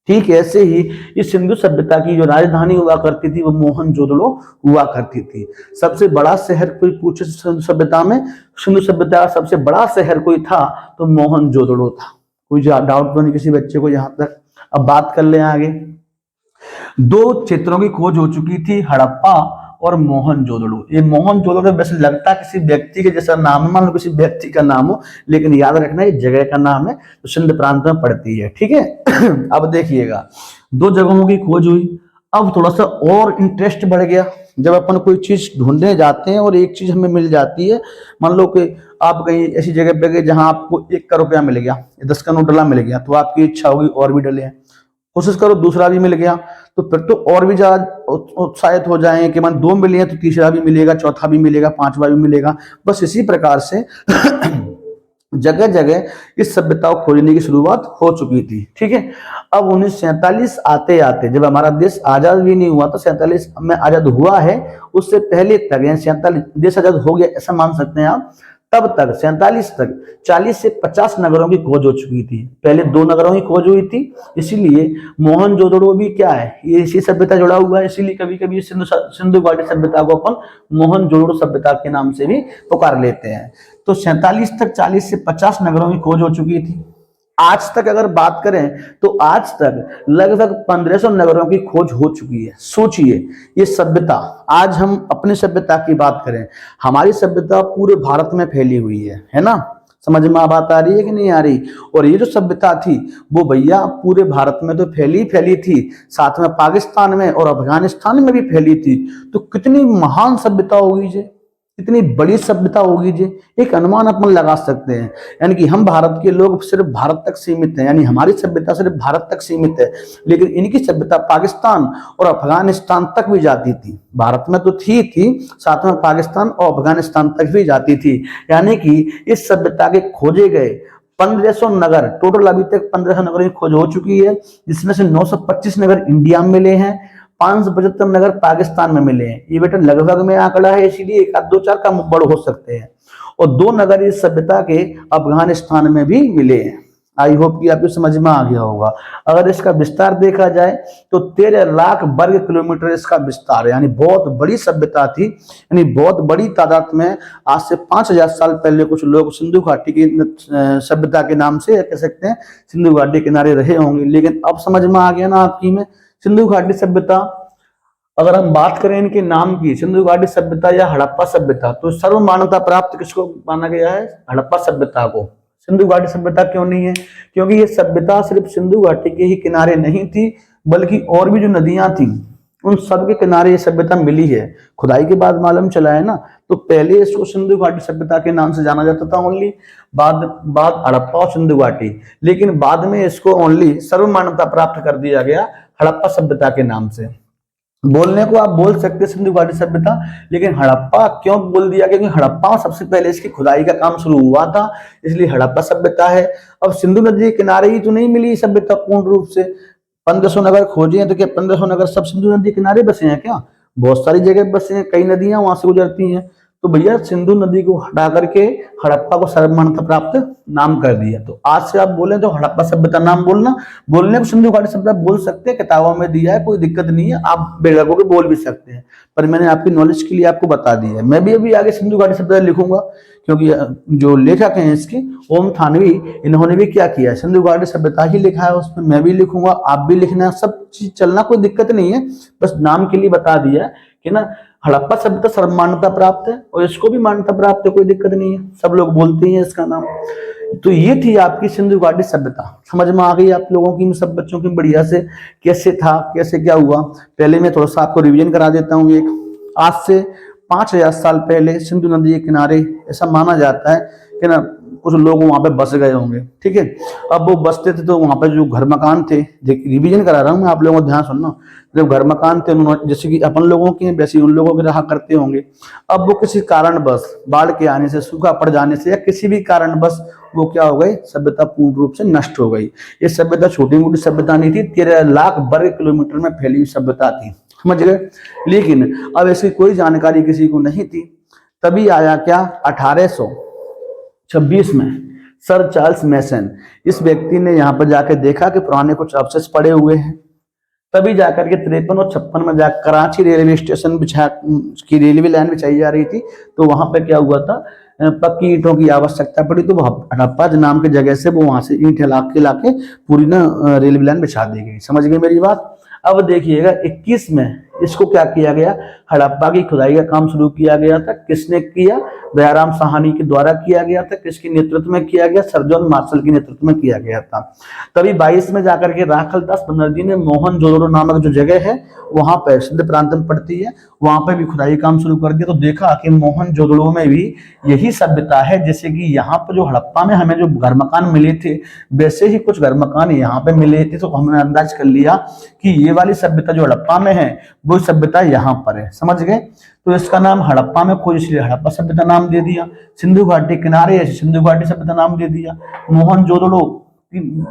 ठीक ऐसे ही इस सिंधु सभ्यता की जो राजधानी हुआ करती थी वो मोहनजोदड़ो हुआ करती थी। सबसे बड़ा शहर कोई पूछे सिंधु सभ्यता में, सिंधु सभ्यता का सबसे बड़ा शहर कोई था तो मोहनजोदड़ो था। कोई डाउट तो नहीं किसी बच्चे को यहाँ तक। अब बात कर ले आगे। दो क्षेत्रों की खोज हो चुकी थी, हड़प्पा और मोहनजोदड़ो। ये मोहनजोदड़ो वैसे लगता किसी व्यक्ति के जैसा नाम है, मान लो किसी व्यक्ति का नाम हो, लेकिन याद रखना ये जगह का नाम है, तो सिंध प्रांत में पड़ती है। ठीक है। अब देखिएगा, दो जगहों की खोज हुई। अब थोड़ा सा और इंटरेस्ट बढ़ गया, जब अपन कोई चीज ढूंढने जाते हैं और एक चीज हमें मिल जाती है। मान लो कि आप कहीं ऐसी जगह पे गए जहां आपको 1 का रुपया मिल गया, 10 का नोट डला मिल गया, तो आपकी इच्छा होगी और भी डले हैं। कोशिश करो दूसरा भी मिल गया, तो फिर तो और भी ज्यादा उत्साहित हो जाएं कि मान 2 मिले हैं तो तीसरा भी मिलेगा, चौथा भी मिलेगा, 5वां भी मिलेगा। बस इसी प्रकार से जगह जगह इस सभ्यता को खोजने की शुरुआत हो चुकी थी। ठीक है। अब 1947 आते आते, जब हमारा देश आजाद भी नहीं हुआ, तो 47 में आजाद हुआ है, उससे पहले तक, यानी 47 देश आजाद हो गया ऐसा मान सकते हैं आप, तब तक 47 तक 40 से 50 नगरों की खोज हो चुकी थी। पहले 2 नगरों की खोज हुई थी, इसीलिए मोहनजोदड़ो भी क्या है, ये इसी सभ्यता जुड़ा हुआ है, इसीलिए कभी कभी सिंधु घाटी सभ्यता को अपन मोहनजोदड़ो सभ्यता के नाम से भी पुकार लेते हैं। तो 47 तक 40 से 50 नगरों की खोज हो चुकी थी। आज तक अगर बात करें तो आज तक लगभग 1500 नगरों की खोज हो चुकी है। सोचिए, ये सभ्यता, आज हम अपनी सभ्यता की बात करें, हमारी सभ्यता पूरे भारत में फैली हुई है ना। समझ में बात आ रही है कि नहीं आ रही। और ये जो सभ्यता थी वो भैया पूरे भारत में तो फैली थी, साथ में पाकिस्तान में और अफगानिस्तान में भी फैली थी। तो कितनी महान सभ्यता होगी जी, कितनी बड़ी सभ्यता होगी जी, एक अनुमान अपन लगा सकते हैं। यानी कि हम भारत के लोग सिर्फ भारत तक सीमित हैं, यानी हमारी सभ्यता सिर्फ भारत तक सीमित है, लेकिन इनकी सभ्यता पाकिस्तान और अफगानिस्तान तक भी जाती थी। भारत में तो थी साथ में पाकिस्तान और अफगानिस्तान तक भी जाती थी। यानी कि इस सभ्यता के खोजे गए 1500 नगर, टोटल अभी तक 1500 नगर की खोज हो चुकी है, जिसमें से 925 नगर इंडिया में मिले हैं, 575 नगर पाकिस्तान में मिले हैं। ये बेटा लगभग में आंकड़ा है, इसीलिए एक आध दो चार कम बढ़ हो सकते हैं। और 2 नगर इस सभ्यता के अफगानिस्तान में भी मिले हैं। आई होप कि आपको समझ में आ गया होगा। अगर इसका विस्तार देखा जाए तो 13 लाख वर्ग किलोमीटर इसका विस्तार है, यानी बहुत बड़ी सभ्यता थी। यानी बहुत बड़ी तादाद में आज से 5000 साल पहले कुछ लोग सिंधु घाटी की सभ्यता के नाम से कह सकते हैं सिंधु घाटी किनारे रहे होंगे। लेकिन अब समझ में आ गया ना आपकी में, सिंधु घाटी सभ्यता, अगर हम बात करें इनके नाम की, सिंधु घाटी सभ्यता या हड़प्पा सभ्यता, तो सर्व मान्यता प्राप्त किसको माना गया है? हड़प्पा सभ्यता को। सिंधु घाटी सभ्यता क्यों नहीं है? क्योंकि ये सभ्यता सिर्फ सिंधु घाटी के ही किनारे नहीं थी, बल्कि और भी जो नदियां थी उन सब के किनारे ये सभ्यता मिली है। खुदाई के बाद मालूम चला है ना, तो पहले इसको सिंधु घाटी सभ्यता के नाम से जाना जाता था ओनली, बाद हड़प्पा और सिंधु घाटी, लेकिन बाद में इसको ओनली सर्व मान्यता प्राप्त कर दिया गया हड़प्पा सभ्यता के नाम से। बोलने को आप बोल सकते सिंधु घाटी सभ्यता, लेकिन हड़प्पा क्यों बोल दिया? क्योंकि हड़प्पा में सबसे पहले इसकी खुदाई का काम शुरू हुआ था, इसलिए हड़प्पा सभ्यता है। अब सिंधु नदी के किनारे ही तो नहीं मिली सभ्यता पूर्ण रूप से। 1500 नगर खोजे हैं, तो क्या 1500 नगर सब सिंधु नदी के किनारे बसे हैं क्या? बहुत सारी जगह बसे हैं, कई नदियां वहां से गुजरती हैं। तो भैया सिंधु नदी को हटा करके हड़प्पा को सर्व मान्यता प्राप्त नाम कर दिया। तो आज से आप बोले तो हड़प्पा सभ्यता नाम बोलना, बोलने को सिंधु घाटी सभ्यता बोल सकते हैं, किताबों में दिया है, कोई दिक्कत नहीं है, आप बेड़क होकर बोल भी सकते हैं। पर मैंने आपकी नॉलेज के लिए आपको बता दिया है। मैं भी अभी आगे सिंधु घाटी सभ्यता लिखूंगा, क्योंकि जो लेखक हैं इसके ओम थानवी, इन्होंने भी क्या किया, सिंधु घाटी सभ्यता ही लिखा है, उसमें मैं भी लिखूंगा, आप भी लिखना, सब चीज चलना, कोई दिक्कत नहीं है। बस नाम के लिए बता दिया कि ना हड़प्पा सभ्यता सर्व मान्यता प्राप्त है और इसको भी मान्यता प्राप्त है, कोई दिक्कत नहीं है, सब लोग बोलते हैं इसका नाम। तो ये थी आपकी सिंधु घाटी सभ्यता। समझ में आ गई आप लोगों की, सब बच्चों की बढ़िया से, कैसे था, कैसे क्या हुआ। पहले मैं थोड़ा सा आपको रिवीजन करा देता हूँ। एक आज से 5000 साल पहले सिंधु नदी के किनारे ऐसा माना जाता है कि ना कुछ लोग वहां पे बस गए होंगे, ठीक है। अब वो बसते थे तो वहां पे जो घर मकान थे, रिवीजन करा रहा हूँ मैं, आप लोगों को ध्यान सुनना। जब घर मकान थे उन्होंने, जैसे कि अपन लोगों के वैसे उन लोगों के रहा करते होंगे। अब वो किसी कारण बस बाढ़ के आने से, सूखा पड़ जाने से, या किसी भी कारण बस वो क्या हो गई, सभ्यता पूर्ण रूप से नष्ट हो गई। ये सभ्यता छोटी मोटी सभ्यता नहीं थी, 13 लाख वर्ग किलोमीटर में फैली हुई सभ्यता थी, समझ गए। लेकिन अब इसकी कोई जानकारी किसी को नहीं थी। तभी आया क्या, 1826 में सर चार्ल्स मैसन, इस व्यक्ति ने यहाँ पर जाकर देखा कि पुराने कुछ अवशेष पड़े हुए हैं। तभी जाकर के 53 और 56 में जाकर कराची रेलवे स्टेशन की रेलवे लाइन बिछाई जा रही थी, तो वहां पे क्या हुआ था, पक्की ईंटों की आवश्यकता पड़ी, तो हड़प्पा नाम की जगह से वो वहां से ईंट लाके पूरी ना रेलवे लाइन बिछा दी गई। समझ गए मेरी बात। अब देखिएगा 21 में इसको क्या किया गया, हड़प्पा की खुदाई का काम शुरू किया गया था। किसने किया? दयाराम साहनी के द्वारा किया गया था। किसके नेतृत्व में किया गया? सर जॉन मार्शल के नेतृत्व में किया गया था। तभी 22 में जाकर के राखलदास बनर्जी ने मोहनजोदड़ो नामक जो जगह है वहां पर सिंध प्रांत में पड़ती है, वहां पर भी खुदाई काम शुरू कर दिया। तो देखा कि मोहनजोदड़ो में भी यही सभ्यता है। जैसे कि यहाँ पर जो हड़प्पा में हमें जो घर मकान मिले थे, वैसे ही कुछ घर मकान यहाँ पे मिले थे। तो हमने अंदाज कर लिया कि ये वाली सभ्यता जो हड़प्पा में है वो सभ्यता यहाँ पर है, समझ गए। तो इसका नाम हड़प्पा में खोज, इसलिए हड़प्पा सभ्यता नाम दे दिया। सिंधु घाटी किनारे ऐसे सिंधु घाटी सभ्यता नाम दे दिया। मोहनजोदड़ो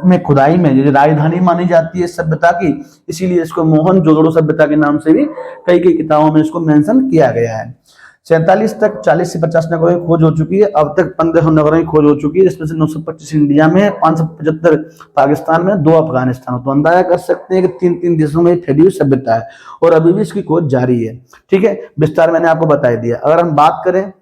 में खुदाई में राजधानी मानी जाती है सभ्यता की, इसीलिए इसको मोहनजोदड़ो सभ्यता के नाम से भी कई किताबों में इसको मेंशन किया गया है। 47 तक 40 से 50 नगरों की खोज हो चुकी है। अब तक 1500 नगरों की खोज हो चुकी है, जिसमें से 925 इंडिया में, 575 पाकिस्तान में, 2 अफगानिस्तान। तो अंदाजा कर सकते हैं कि 3 देशों में फैली हुई सभ्यता है और अभी भी इसकी खोज जारी है, ठीक है। विस्तार मैंने आपको बता दिया। अगर हम बात करें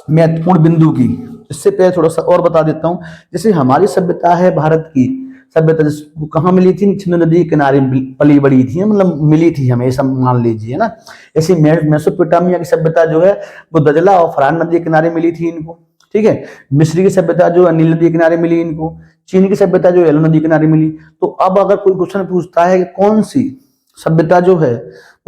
महत्वपूर्ण बिंदु की, इससे पहले थोड़ा सा और बता देता हूँ। जैसे हमारी सभ्यता है भारत की सभ्यता, जिसको कहाँ मिली थी, सिंधु नदी के किनारे पली बड़ी थी, मतलब मिली थी हमें, ऐसा मान लीजिए ना। ऐसी मेसोपोटामिया की सभ्यता जो है वो दजला और फरान नदी के किनारे मिली थी इनको, ठीक है। मिस्र की सभ्यता जो नील नदी के किनारे मिली इनको। चीन की सभ्यता जो येलो नदी के किनारे मिली। तो अब अगर कोई क्वेश्चन पूछता है कि कौन सी सभ्यता जो है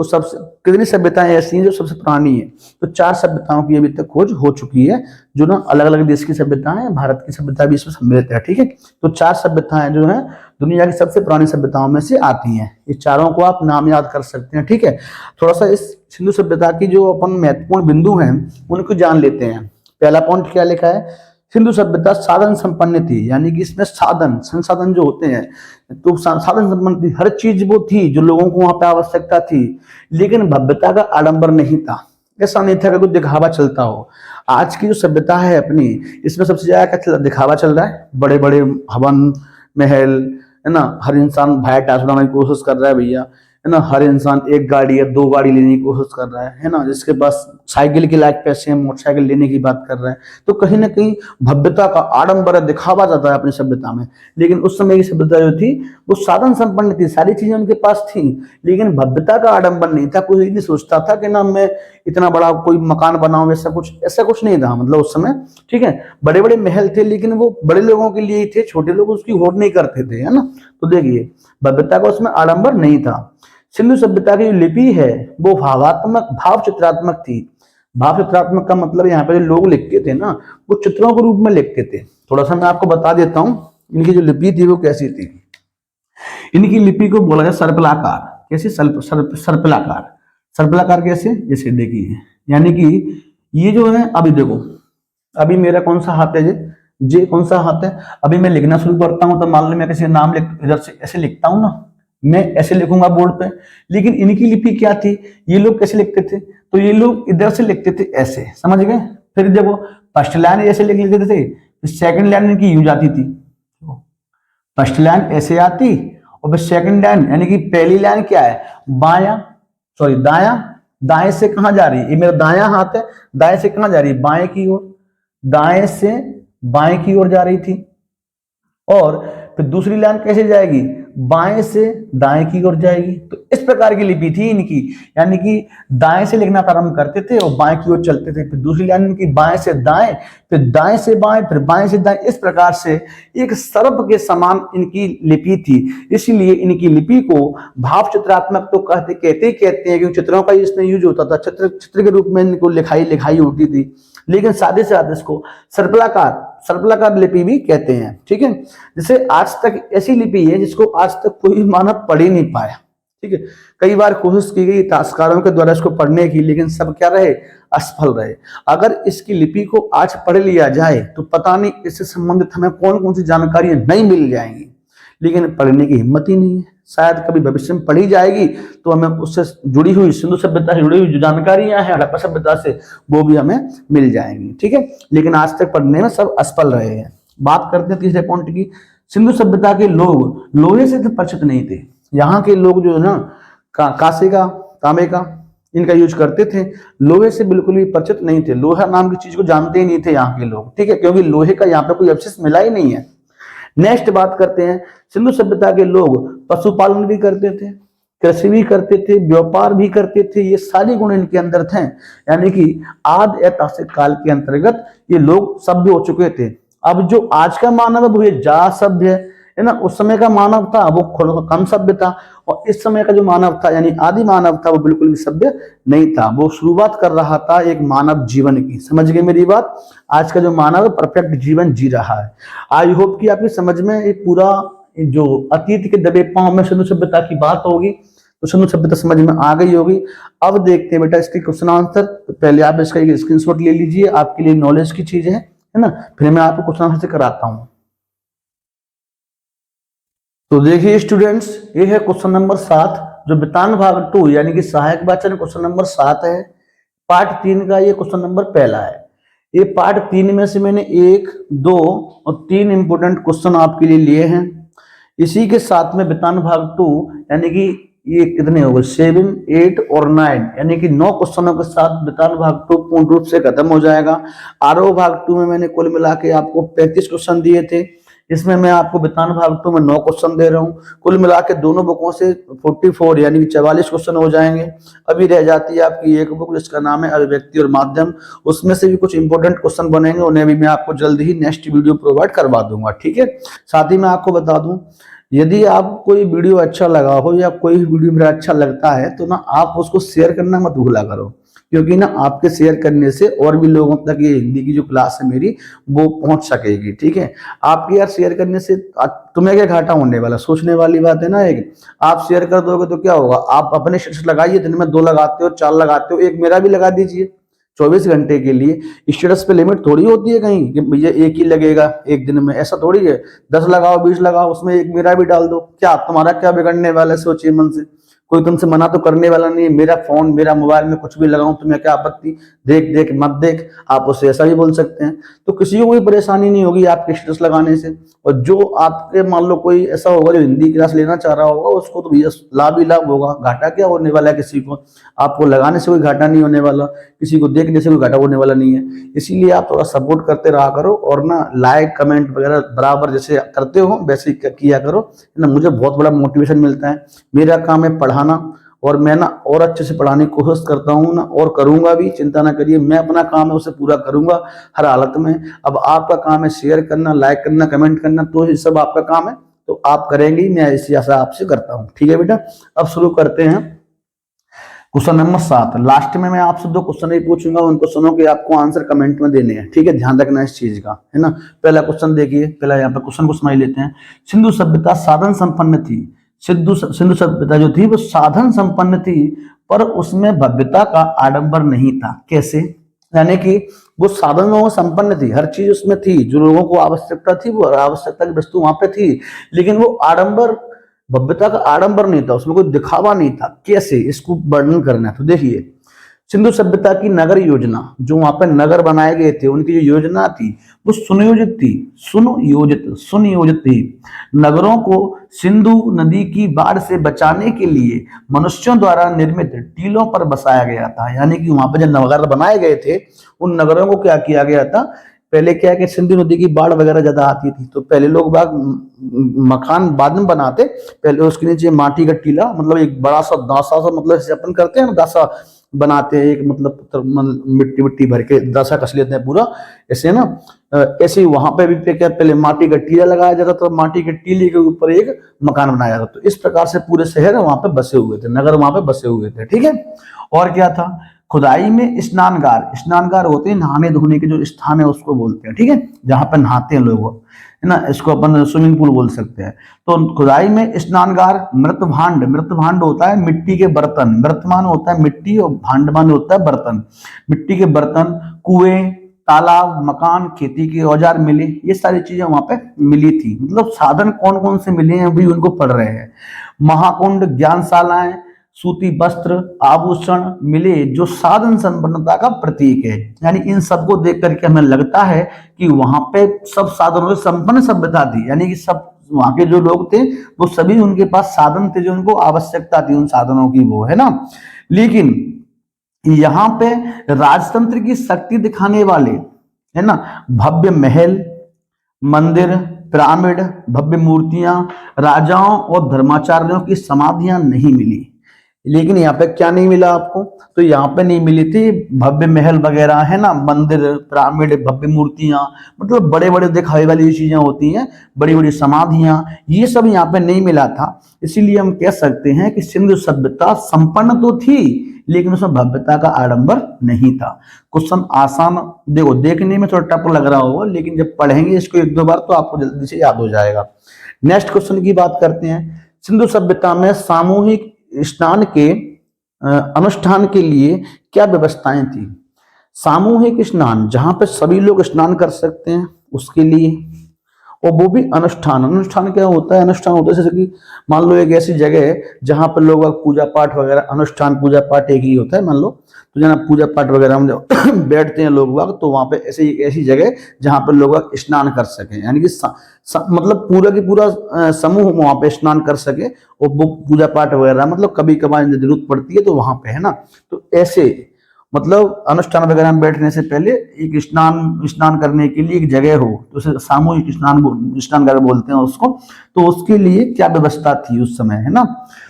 तो सबसे कितनी सभ्यताएं ऐसी हैं जो सबसे पुरानी है? तो 4 सभ्यताओं की अभी तक खोज हो चुकी है, जो ना अलग अलग देश की सभ्यताएं हैं, भारत की सभ्यता भी इसमें सम्मिलित है। ठीक है, तो 4 सभ्यताएं जो है दुनिया की सबसे पुरानी सभ्यताओं में से आती हैं। ये चारों को आप नाम याद कर सकते हैं। ठीक है, थोड़ा सा इस सिंधु सभ्यता की जो अपन महत्वपूर्ण बिंदु हैं उनको जान लेते हैं। पहला पॉइंट क्या लिखा है? सिंधु सभ्यता साधन संपन्न थी, यानी कि इसमें साधन संसाधन जो होते हैं तो साधन संपन्न थी, हर चीज वो थी जो लोगों को वहां पे आवश्यकता थी, लेकिन भव्यता का आडंबर नहीं था। ऐसा नहीं था कि कुछ दिखावा चलता हो। आज की जो सभ्यता है अपनी, इसमें सबसे ज्यादा क्या दिखावा चल रहा है? बड़े बड़े हवन महल, है ना, हर इंसान भाई टास उड़ाने की कोशिश कर रहा है भैया, है ना, हर इंसान एक गाड़ी या 2 गाड़ी लेने की कोशिश कर रहा है ना, जिसके पास साइकिल के लायक पैसे हैं मोटरसाइकिल लेने की बात कर रहा है। तो कहीं ना कहीं भव्यता का आडंबर दिखावा जाता है अपनी सभ्यता में। लेकिन उस समय की सभ्यता जो थी वो साधन संपन्न थी, सारी चीजें उनके पास थी, लेकिन भव्यता का आडंबर नहीं था। कोई नहीं सोचता था कि ना मैं इतना बड़ा कोई मकान बनाऊं, ऐसा कुछ नहीं था मतलब उस समय। ठीक है, बड़े बड़े महल थे लेकिन वो बड़े लोगों के लिए ही थे, छोटे लोग उसकी होड़ नहीं करते थे, है ना। तो देखिए भव्यता का उसमें आडंबर नहीं था। सिंधु सभ्यता की जो लिपि है वो भावात्मक भाव चित्रात्मक थी। भाव चित्रात्मक का मतलब यहाँ पे जो लोग लिखते थे ना वो चित्रों के रूप में लिखते थे। थोड़ा सा मैं आपको बता देता हूँ इनकी जो लिपि थी वो कैसी थी। इनकी लिपि को बोला जाए सर्पिलाकार। कैसे? सर्पिलाकार। सर्पिलाकार कैसे? जैसे देखिए, यानी कि ये जो है, अभी देखो, अभी मेरा कौन सा हाथ है? जे कौन सा हाथ है? अभी मैं लिखना शुरू करता हूं तो मान लो मैं किसी नाम इधर से ऐसे लिखता हूं ना, मैं ऐसे लिखूंगा बोर्ड पे। लेकिन इनकी लिपि क्या थी? ये लोग कैसे लिखते थे? तो ये लोग इधर से लिखते थे ऐसे, समझ गए। फिर देखो फर्स्ट लाइन ऐसे लिख लेते थे, फिर सेकंड लाइन इनकी यूज आती थी। फर्स्ट लाइन ऐसे आती और फिर सेकंड लाइन, यानी कि पहली लाइन क्या है? दाया। दाएं से कहां जा रही है? ये मेरा दाया हाथ है, दाएं से कहां जा रही है? बाएं की ओर। दाएं से बाएं की ओर जा रही थी। और फिर दूसरी लाइन कैसे जाएगी? बाएं से दाएं की ओर जाएगी। तो इस प्रकार की लिपि थी इनकी, यानी कि दाएं से लिखना प्रारंभ करते थे और बाएं की ओर चलते थे। फिर दूसरी लाइन इनकी बाएं से दाएं, फिर दाएं से बाएं, फिर बाएं से दाएं। इस प्रकार से एक सर्प के समान इनकी लिपि थी। इसीलिए इनकी लिपि को भाव चित्रात्मक तो कहते हैं, क्योंकि चित्रों का इसमें यूज होता था, चित्र के रूप में इनको लिखाई होती थी। लेकिन साथ इसको सर्पिलाकार लिपि भी कहते हैं। ठीक है, जैसे आज तक ऐसी लिपि है जिसको आज तक कोई मानव पढ़ ही नहीं पाया। ठीक है, कई बार कोशिश की गई इतिहासकारों के द्वारा इसको पढ़ने की, लेकिन सब क्या रहे? असफल रहे। अगर इसकी लिपि को आज पढ़ लिया जाए तो पता नहीं इससे संबंधित हमें कौन कौन सी जानकारियां नहीं मिल जाएंगी, लेकिन पढ़ने की हिम्मत ही नहीं है। शायद कभी भविष्य में पढ़ी जाएगी तो हमें उससे जुड़ी हुई, सिंधु सभ्यता से जुड़ी हुई जो जानकारियां हैं हड़प्पा सभ्यता से, वो भी हमें मिल जाएंगी। ठीक है, लेकिन आज तक पढ़ने में सब असफल रहे हैं। बात करते हैं तीसरे पॉइंट की। सिंधु सभ्यता के लोग लोहे से परिचित नहीं थे। यहाँ के लोग जो है ना कांसे का, तांबे का, इनका यूज करते थे, लोहे से बिल्कुल भी परिचित नहीं थे। लोहा नाम की चीज को जानते ही नहीं थे यहाँ के लोग। ठीक है, क्योंकि लोहे का यहाँ पे कोई अवशेष मिला ही नहीं है। नेक्स्ट बात करते हैं, सिंधु सभ्यता के लोग पशुपालन भी करते थे, कृषि भी करते थे, व्यापार भी करते थे। ये सारे गुण इनके अंदर थे, यानी कि आदि ऐतिहासिक काल के अंतर्गत ये लोग सभ्य हो चुके थे। अब जो आज का मानव है वो ये जा सभ्य है ना, उस समय का मानव था वो कम सभ्य था, और इस समय का जो मानव था यानी आदि मानव था वो बिल्कुल भी सभ्य नहीं था। वो शुरुआत कर रहा था एक मानव जीवन की। समझ गए मेरी बात? आज का जो मानव परफेक्ट जीवन जी रहा है। आई होप कि आपकी समझ में एक पूरा जो अतीत के दबे पांव में सिंधु सभ्यता की बात होगी तो सिंधु सभ्यता समझ में आ गई होगी। अब देखते हैं बेटा इसके क्वेश्चन आंसर। तो पहले आप इसका एक स्क्रीनशॉट ले लीजिए, आपके लिए नॉलेज की चीज है ना, फिर मैं आपको क्वेश्चन आंसर कराता हूं। तो देखिए स्टूडेंट्स, ये है क्वेश्चन नंबर 7 जो वितान भाग 2 यानी कि सहायक वाचन क्वेश्चन नंबर 7 है। पार्ट 3 का ये क्वेश्चन नंबर पहला है। ये पार्ट 3 में से मैंने 1, 2 और 3 इंपोर्टेंट क्वेश्चन आपके लिए लिए हैं। इसी के साथ में वितान भाग 2 यानी कि ये कितने हो गए 7, 8 और 9 यानी कि 9 क्वेश्चनों के साथ वितान भाग 2 पूर्ण रूप से खत्म हो जाएगा। आरोह भाग 2 में मैंने कुल मिला के आपको 35 क्वेश्चन दिए थे, इसमें मैं आपको वितान भाग 2 में 9 क्वेश्चन दे रहा हूं। कुल मिला के दोनों बुकों से 44 यानी कि 44 क्वेश्चन हो जाएंगे। अभी रह जाती है आपकी एक बुक जिसका नाम है अभिव्यक्ति और माध्यम, उसमें से भी कुछ इंपोर्टेंट क्वेश्चन बनेंगे, उन्हें भी मैं आपको जल्द ही नेक्स्ट वीडियो प्रोवाइड करवा दूंगा। ठीक है, साथ ही मैं आपको बता दूं यदि आप कोई वीडियो अच्छा लगा हो या कोई वीडियो मेरा अच्छा लगता है तो ना आप उसको शेयर करना मत भूला करो, क्योंकि ना आपके शेयर करने से और भी लोगों तक ये हिंदी की जो क्लास है मेरी वो पहुंच सकेगी। ठीक है, आपके यार शेयर करने से तुम्हें क्या घाटा होने वाला, सोचने वाली बात है ना। एक आप शेयर कर दोगे तो क्या होगा, आप अपने स्टेटस लगाइए, दिन में 2 लगाते हो 4 लगाते हो, एक मेरा भी लगा दीजिए 24 घंटे के लिए। स्टेटस पे लिमिट थोड़ी होती है कहीं कि भैया एक ही लगेगा एक दिन में, ऐसा थोड़ी है। 10 लगाओ 20 लगाओ, उसमें एक मेरा भी डाल दो, क्या तुम्हारा क्या बिगड़ने वाला है, सोचिए मन से। कोई तुमसे मना तो करने वाला नहीं है। मेरा फोन मेरा मोबाइल में कुछ भी लगाऊं तुम्हें क्या आपत्ति, देख देख मत देख, आप उससे ऐसा भी बोल सकते हैं। तो किसी को कोई परेशानी नहीं होगी आपके स्टेटस लगाने से। और जो आपके मान लो कोई ऐसा होगा जो हिंदी क्लास लेना चाह रहा होगा, उसको तो भैया लाभ ही लाभ होगा, घाटा क्या होने वाला है किसी को। आपको लगाने से कोई घाटा नहीं होने वाला, किसी को देखने से कोई घाटा होने वाला नहीं है। इसीलिए आप थोड़ा सपोर्ट करते रहा करो, और ना लाइक कमेंट वगैरह बराबर जैसे करते हो वैसे ही किया करो ना। मुझे बहुत बड़ा मोटिवेशन मिलता है। मेरा काम है पढ़ाना, और मैं ना और अच्छे से पढ़ाने की कोशिश करता हूँ ना, और करूंगा भी, चिंता ना करिए। मैं अपना काम है उसे पूरा करूंगा हर हालत में। अब आपका काम है शेयर करना, लाइक करना, कमेंट करना, तो ये सब आपका काम है, तो आप करेंगे, मैं इसी आशा आपसे करता हूँ। ठीक है बेटा, अब शुरू करते हैं क्वेश्चन नंबर 7। लास्ट में मैं आपसे 2 क्वेश्चन ही पूछूंगा, उन क्वेश्चनों के आपको आंसर कमेंट में देने हैं। ठीक है, ध्यान रखना इस चीज का, है ना। पहला क्वेश्चन देखिए, पहला यहाँ पे क्वेश्चन को समझ लेते हैं। सिंधु सभ्यता साधन संपन्न थी। सिंधु सभ्यता जो थी वो साधन संपन्न थी, पर उसमें भव्यता का आडंबर नहीं था। कैसे? यानी कि वो साधनों संपन्न थी, हर चीज उसमें थी, जो लोगों को आवश्यकता थी वो आवश्यकता की वस्तु वहां पे थी, लेकिन वो आडंबर, भव्यता का आडंबर नहीं था, उसमें कोई दिखावा नहीं था। कैसे इसको वर्णन करना है तो देखिए, सिंधु सभ्यता की नगर योजना, जो वहां पर नगर बनाए गए थे, उनकी जो योजना थी वो सुनियोजित थी। सुनियोजित थी। नगरों को सिंधु नदी की बाढ़ से बचाने के लिए मनुष्यों द्वारा निर्मित टीलों पर बसाया गया था। यानी कि वहां पर जो नगर बनाए गए थे, उन नगरों को क्या किया गया था, पहले क्या है कि सिंधु नदी की बाढ़ वगैरह ज्यादा आती थी, तो पहले लोग बाग मकान बाद में बनाते, पहले उसके नीचे माटी का टीला, मतलब एक बड़ा सा दासा सा, मतलब जैसे अपन करते हैं ना दासा बनाते हैं, एक मतलब मिट्टी मिट्टी भर के दासा कस लेते हैं पूरा, ऐसे ना। ऐसे ही वहां पे भी क्या, पहले माटी का टीला लगाया जाता था, माटी के टीले के ऊपर एक मकान बनाया जाता था। तो इस प्रकार से पूरे शहर वहां पे बसे हुए थे, नगर वहां पे बसे हुए थे। ठीक है, और क्या था, खुदाई में स्नानगार, स्नानगार होते हैं नहाने धोने के जो स्थान है उसको बोलते हैं। ठीक है, जहां पर नहाते हैं लोग, है ना, इसको अपन स्विमिंग पूल बोल सकते हैं। तो खुदाई में स्नानगार, मृतभांड, मृतभांड होता है मिट्टी के बर्तन, मृतमान होता है मिट्टी और भांडमान होता है बर्तन, मिट्टी के बर्तन, कुएं, तालाब, मकान, खेती के औजार मिले, ये सारी चीजें वहां पे मिली थी। मतलब साधन कौन कौन से मिले हैं अभी उनको पढ़ रहे हैं। महाकुंड, ज्ञानशालाएं, सूती वस्त्र, आभूषण मिले, जो साधन संपन्नता का प्रतीक है। यानी इन सबको देख करके हमें लगता है कि वहां पे सब साधनों से संपन्न सभ्यता थी। यानी कि सब वहां के जो लोग थे वो सभी, उनके पास साधन थे, जो उनको आवश्यकता थी उन साधनों की, वो है ना। लेकिन यहाँ पे राजतंत्र की शक्ति दिखाने वाले, है ना, भव्य महल, मंदिर, पिरामिड, भव्य मूर्तियां, राजाओं और धर्माचार्यों की समाधियां नहीं मिली। लेकिन यहाँ पे क्या नहीं मिला आपको, तो यहाँ पे नहीं मिली थी भव्य महल वगैरह, है ना, मंदिर, पिरामिड, भव्य मूर्तियां, मतलब बड़े बड़े दिखाई वाली चीजें होती हैं, बड़ी बड़ी समाधियां, ये सब यहाँ पे नहीं मिला था। इसीलिए हम कह सकते हैं कि सिंधु सभ्यता संपन्न तो थी, लेकिन उसमें भव्यता का आडंबर नहीं था। क्वेश्चन आसान, देखो देखने में थोड़ा टफ लग रहा होगा, लेकिन जब पढ़ेंगे इसको 1-2 बार तो आपको जल्दी से याद हो जाएगा। नेक्स्ट क्वेश्चन की बात करते हैं। सिंधु सभ्यता में सामूहिक स्नान के अनुष्ठान के लिए क्या व्यवस्थाएं थी? सामूहिक स्नान, जहां पर सभी लोग स्नान कर सकते हैं, उसके लिए, और वो भी अनुष्ठान। अनुष्ठान क्या होता है, अनुष्ठान होता है जैसे कि मान लो एक ऐसी जगह है जहां पर लोग पूजा पाठ वगैरह, अनुष्ठान पूजा पाठ एक ही होता है, मान लो तो जना पूजा पाठ वगैरह हम जब बैठते हैं लोग बाग, तो वहां पे ऐसी जगह जहां पर लोग स्नान कर सके, यानी कि मतलब पूरा की पूरा समूह वहां पे स्नान कर सके, और वो पूजा पाठ वगैरह, मतलब कभी कभार जरूरत पड़ती है तो वहां पे, है ना। तो ऐसे मतलब अनुष्ठान वगैरह में बैठने से पहले एक स्नान करने के लिए एक जगह हो, तो उसे सामूहिक स्नानघर बोलते हैं उसको। तो उसके लिए क्या व्यवस्था थी उस समय, है ना।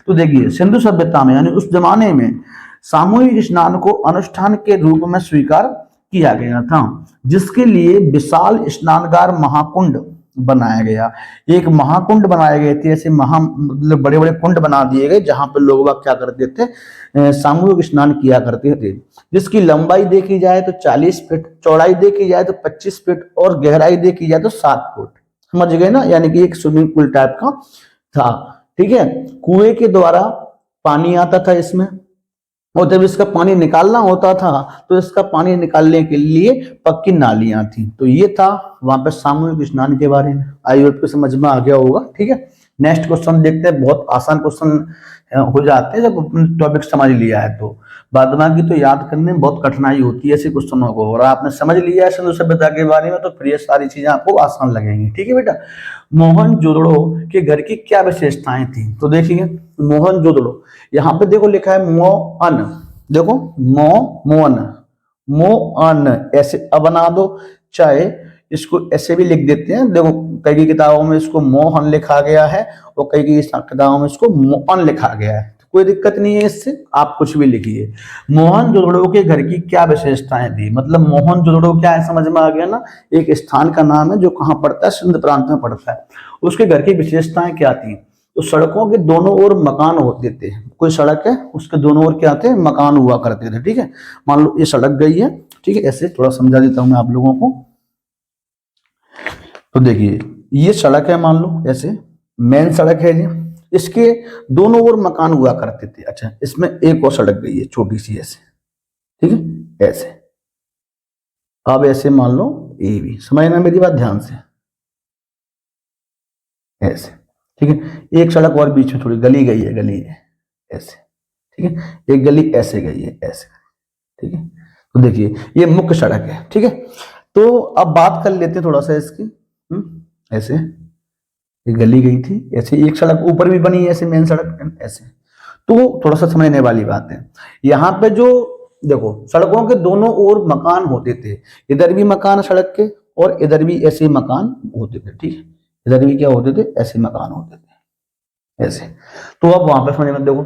तो देखिए सिंधु सभ्यता में, यानी उस जमाने में, सामूहिक स्नान को अनुष्ठान के रूप में स्वीकार किया गया था, जिसके लिए विशाल स्नानगार, महाकुंड, बनाया गया। एक महाकुंड बनाए गए थे, ऐसे मतलब बड़े बड़े कुंड बना दिए गए जहां पर लोग वह क्या करते थे, सामूहिक स्नान किया करते थे, जिसकी लंबाई देखी जाए तो 40 फीट, चौड़ाई देखी जाए तो 25 फीट और गहराई देखी जाए तो 7 फुट। समझ गए ना, यानी कि एक स्विमिंग पूल टाइप का था। ठीक है, कुएं के द्वारा पानी आता था इसमें, और जब इसका पानी निकालना होता था तो इसका पानी निकालने के लिए पक्की नालियां थी। तो ये था वहां पे सामूहिक स्नान के बारे में। आई होप को समझ में आ गया होगा। ठीक है, नेक्स्ट क्वेश्चन देखते हैं। बहुत आसान क्वेश्चन हो जाते हैं जब टॉपिक समझ लिया है तो, बाद बाकी तो याद करने में बहुत कठिनाई होती है ऐसे क्वेश्चनों को। और आपने समझ लिया है सिंधु सभ्यता के बारे में तो फिर ये सारी चीजें आपको आसान लगेंगी। ठीक है बेटा, मोहनजोदड़ो के घर की क्या विशेषताएं थी, तो देखिए मोहनजोदड़ो, यहाँ पे देखो लिखा है मोअन, देखो मोअन, मोअन ऐसे अब बना दो, चाहे इसको ऐसे भी लिख देते हैं। देखो कई किताबों में इसको मोहन लिखा गया है और कई किताबों में इसको मोअन लिखा गया है, कोई दिक्कत नहीं है इससे, आप कुछ भी लिखिए। मोहनजोदड़ो के घर की क्या विशेषताएं थी, मतलब मोहनजोदड़ो क्या है समझ में आ गया ना, एक स्थान का नाम है जो कहाँ पड़ता है, सिंध प्रांत में पड़ता है। उसके घर की विशेषताएं क्या थी, तो सड़कों के दोनों ओर मकान होते थे, कोई सड़क है उसके दोनों ओर क्या थे, मकान हुआ करते थे। ठीक है, मान लो ये सड़क गई है, ठीक है, ऐसे थोड़ा समझा देता हूं मैं आप लोगों को। तो देखिए ये सड़क है, मान लो ऐसे मेन सड़क है जी, इसके दोनों ओर मकान हुआ करते थे। अच्छा, इसमें एक और सड़क गई है छोटी सी ऐसे, ठीक है ऐसे। अब ऐसे मान लो ये भी, समझना मेरी बात ध्यान से, ऐसे। ठीक है, एक सड़क और बीच में थोड़ी गली गई है, गली है ऐसे। ठीक है, एक गली ऐसे गई है ऐसे। ठीक है, तो देखिए ये मुख्य सड़क है। ठीक है, तो अब बात कर लेते हैं थोड़ा सा इसकी। ऐसे एक गली गई थी ऐसे, एक सड़क ऊपर भी बनी है ऐसे, मेन सड़क ऐसे। तो थोड़ा सा समझने वाली बात है यहाँ पे, जो देखो सड़कों के दोनों ओर मकान होते थे, इधर भी मकान सड़क के और इधर भी ऐसे मकान होते थे। ठीक है, इधर भी क्या होते थे, ऐसे मकान होते थे ऐसे। तो अब वहां पर समझ में देखो,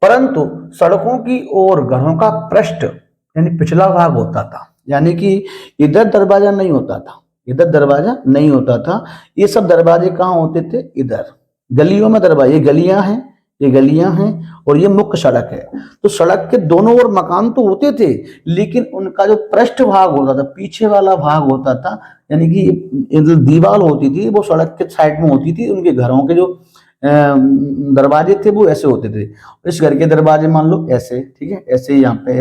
परंतु सड़कों की ओर घरों का पृष्ठ यानी पिछला भाग होता था, यानी कि इधर दरवाजा नहीं होता था, इधर दरवाजा नहीं होता था। ये सब दरवाजे कहाँ होते थे, इधर गलियों में दरवाजे, ये गलियां हैं, ये गलियां हैं और ये मुख्य सड़क है। तो सड़क के दोनों ओर मकान तो होते थे, लेकिन उनका जो पृष्ठ भाग होता था, पीछे वाला भाग होता था, यानी कि दीवार होती थी वो सड़क के साइड में होती थी, उनके घरों के जो दरवाजे थे वो ऐसे होते थे। इस घर के दरवाजे मान लो ऐसे, ठीक है, ऐसे यहाँ पे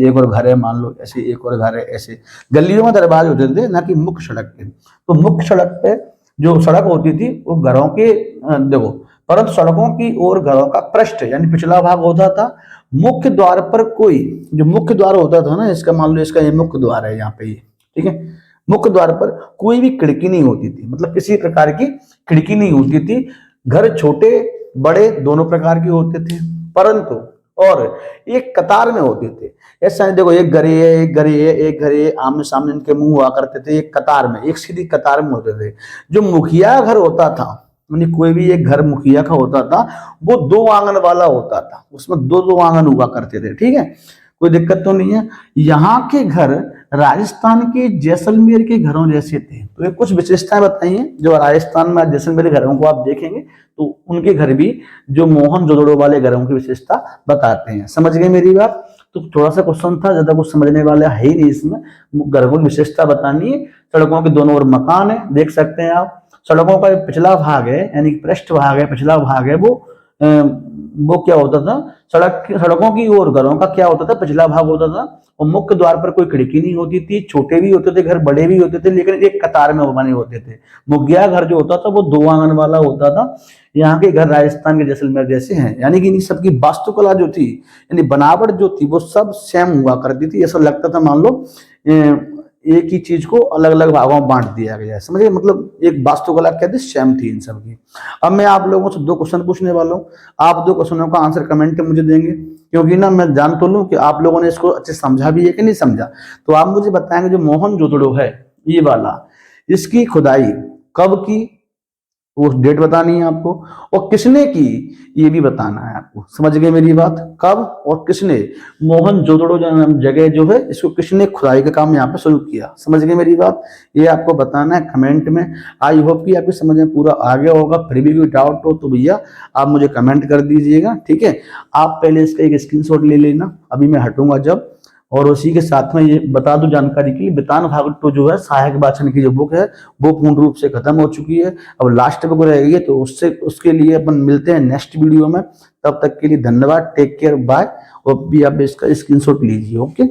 एक और घर है मान लो ऐसे, एक और घर है ऐसे। गलियों में दरवाजे होते थे ना कि मुख्य सड़क पे। तो मुख्य सड़क पे जो सड़क होती थी वो घरों के देखो, परंतु सड़कों की ओर घरों का पृष्ठ यानी पिछला भाग होता था। मुख्य द्वार पर कोई, जो मुख्य द्वार होता था ना, इसका मान लो इसका ये मुख्य द्वार है यहाँ पे ये, ठीक है, मुख्य द्वार पर कोई भी खिड़की नहीं होती थी, मतलब किसी प्रकार की खिड़की नहीं होती थी। घर छोटे बड़े दोनों प्रकार के होते थे, परंतु और एक कतार में होते थे। ऐसा नहीं देखो एक घर है, एक घर है, एक घर है, आमने सामने इनके मुंह हुआ करते थे, एक कतार में, एक सीधी कतार में होते थे। जो मुखिया घर होता था, यानी कोई भी एक घर मुखिया का होता था, वो 2 आंगन वाला होता था, उसमें 2 आंगन हुआ करते थे। ठीक है, कोई दिक्कत तो नहीं है। यहाँ के घर राजस्थान के जैसलमेर के घरों जैसे थे। तो ये कुछ विशेषताएं बताई हैं, जो राजस्थान में जैसलमेर घरों को आप देखेंगे तो उनके घर भी जो मोहनजोदड़ो वाले घरों की विशेषता बताते हैं। समझ गए मेरी बात? तो थोड़ा सा क्वेश्चन था, ज्यादा कुछ समझने वाला है ही नहीं इसमें, घरों की विशेषता बतानी है। सड़कों के दोनों ओर मकान है, देख सकते हैं आप। सड़कों का पिछला भाग है यानी पृष्ठ भाग है, पिछला भाग है, वो क्या होता था, सड़कों की ओर घरों का क्या होता था, पिछला भाग होता था। और मुख्य द्वार पर कोई खिड़की नहीं होती थी, छोटे भी होते थे घर, बड़े भी होते थे, लेकिन एक कतार में बने होते थे। मुखिया घर जो होता था वो 2 आंगन वाला होता था। यहाँ के घर राजस्थान के जैसलमेर जैसे हैं, यानी कि इन सबकी वास्तुकला जो थी, यानी बनावट जो थी, वो सब सेम हुआ करती थी। ऐसा लगता था मान लो एक ही चीज को अलग अलग भागों में बांट दिया गया है, समझिए, मतलब एक वास्तुकला कहते सेम थी इन सब की। अब मैं आप लोगों से 2 क्वेश्चन पूछने वाला हूँ, आप 2 क्वेश्चनों का आंसर कमेंट में मुझे देंगे, क्योंकि ना मैं जान तो लूं कि आप लोगों ने इसको अच्छे समझा भी है कि नहीं समझा। तो आप मुझे बताएंगे जो मोहनजोदड़ो है ये वाला, इसकी खुदाई कब की तो वो डेट बतानी है आपको, और किसने की ये भी बताना है आपको। समझ गए मेरी बात? कब और किसने? मोहनजोदड़ो जगह जो है, इसको किसने खुदाई का काम यहाँ पे शुरू किया। समझ गए मेरी बात? ये आपको बताना है कमेंट में। आई होप कि आपकी समझ में पूरा आ गया होगा। फिर भी कोई डाउट हो तो भैया आप मुझे कमेंट कर दीजिएगा, ठीक है। आप पहले इसका एक स्क्रीनशॉट ले लेना, अभी मैं हटूंगा जब। और उसी के साथ में ये बता दूं जानकारी के लिए, बितान भागवत जो है सहायक वाचन की जो बुक है वो पूर्ण रूप से खत्म हो चुकी है। अब लास्ट बुक रह गई है, तो उसके लिए अपन मिलते हैं नेक्स्ट वीडियो में। तब तक के लिए धन्यवाद, टेक केयर, बाय। और भी आप इसका स्क्रीनशॉट लीजिए, ओके।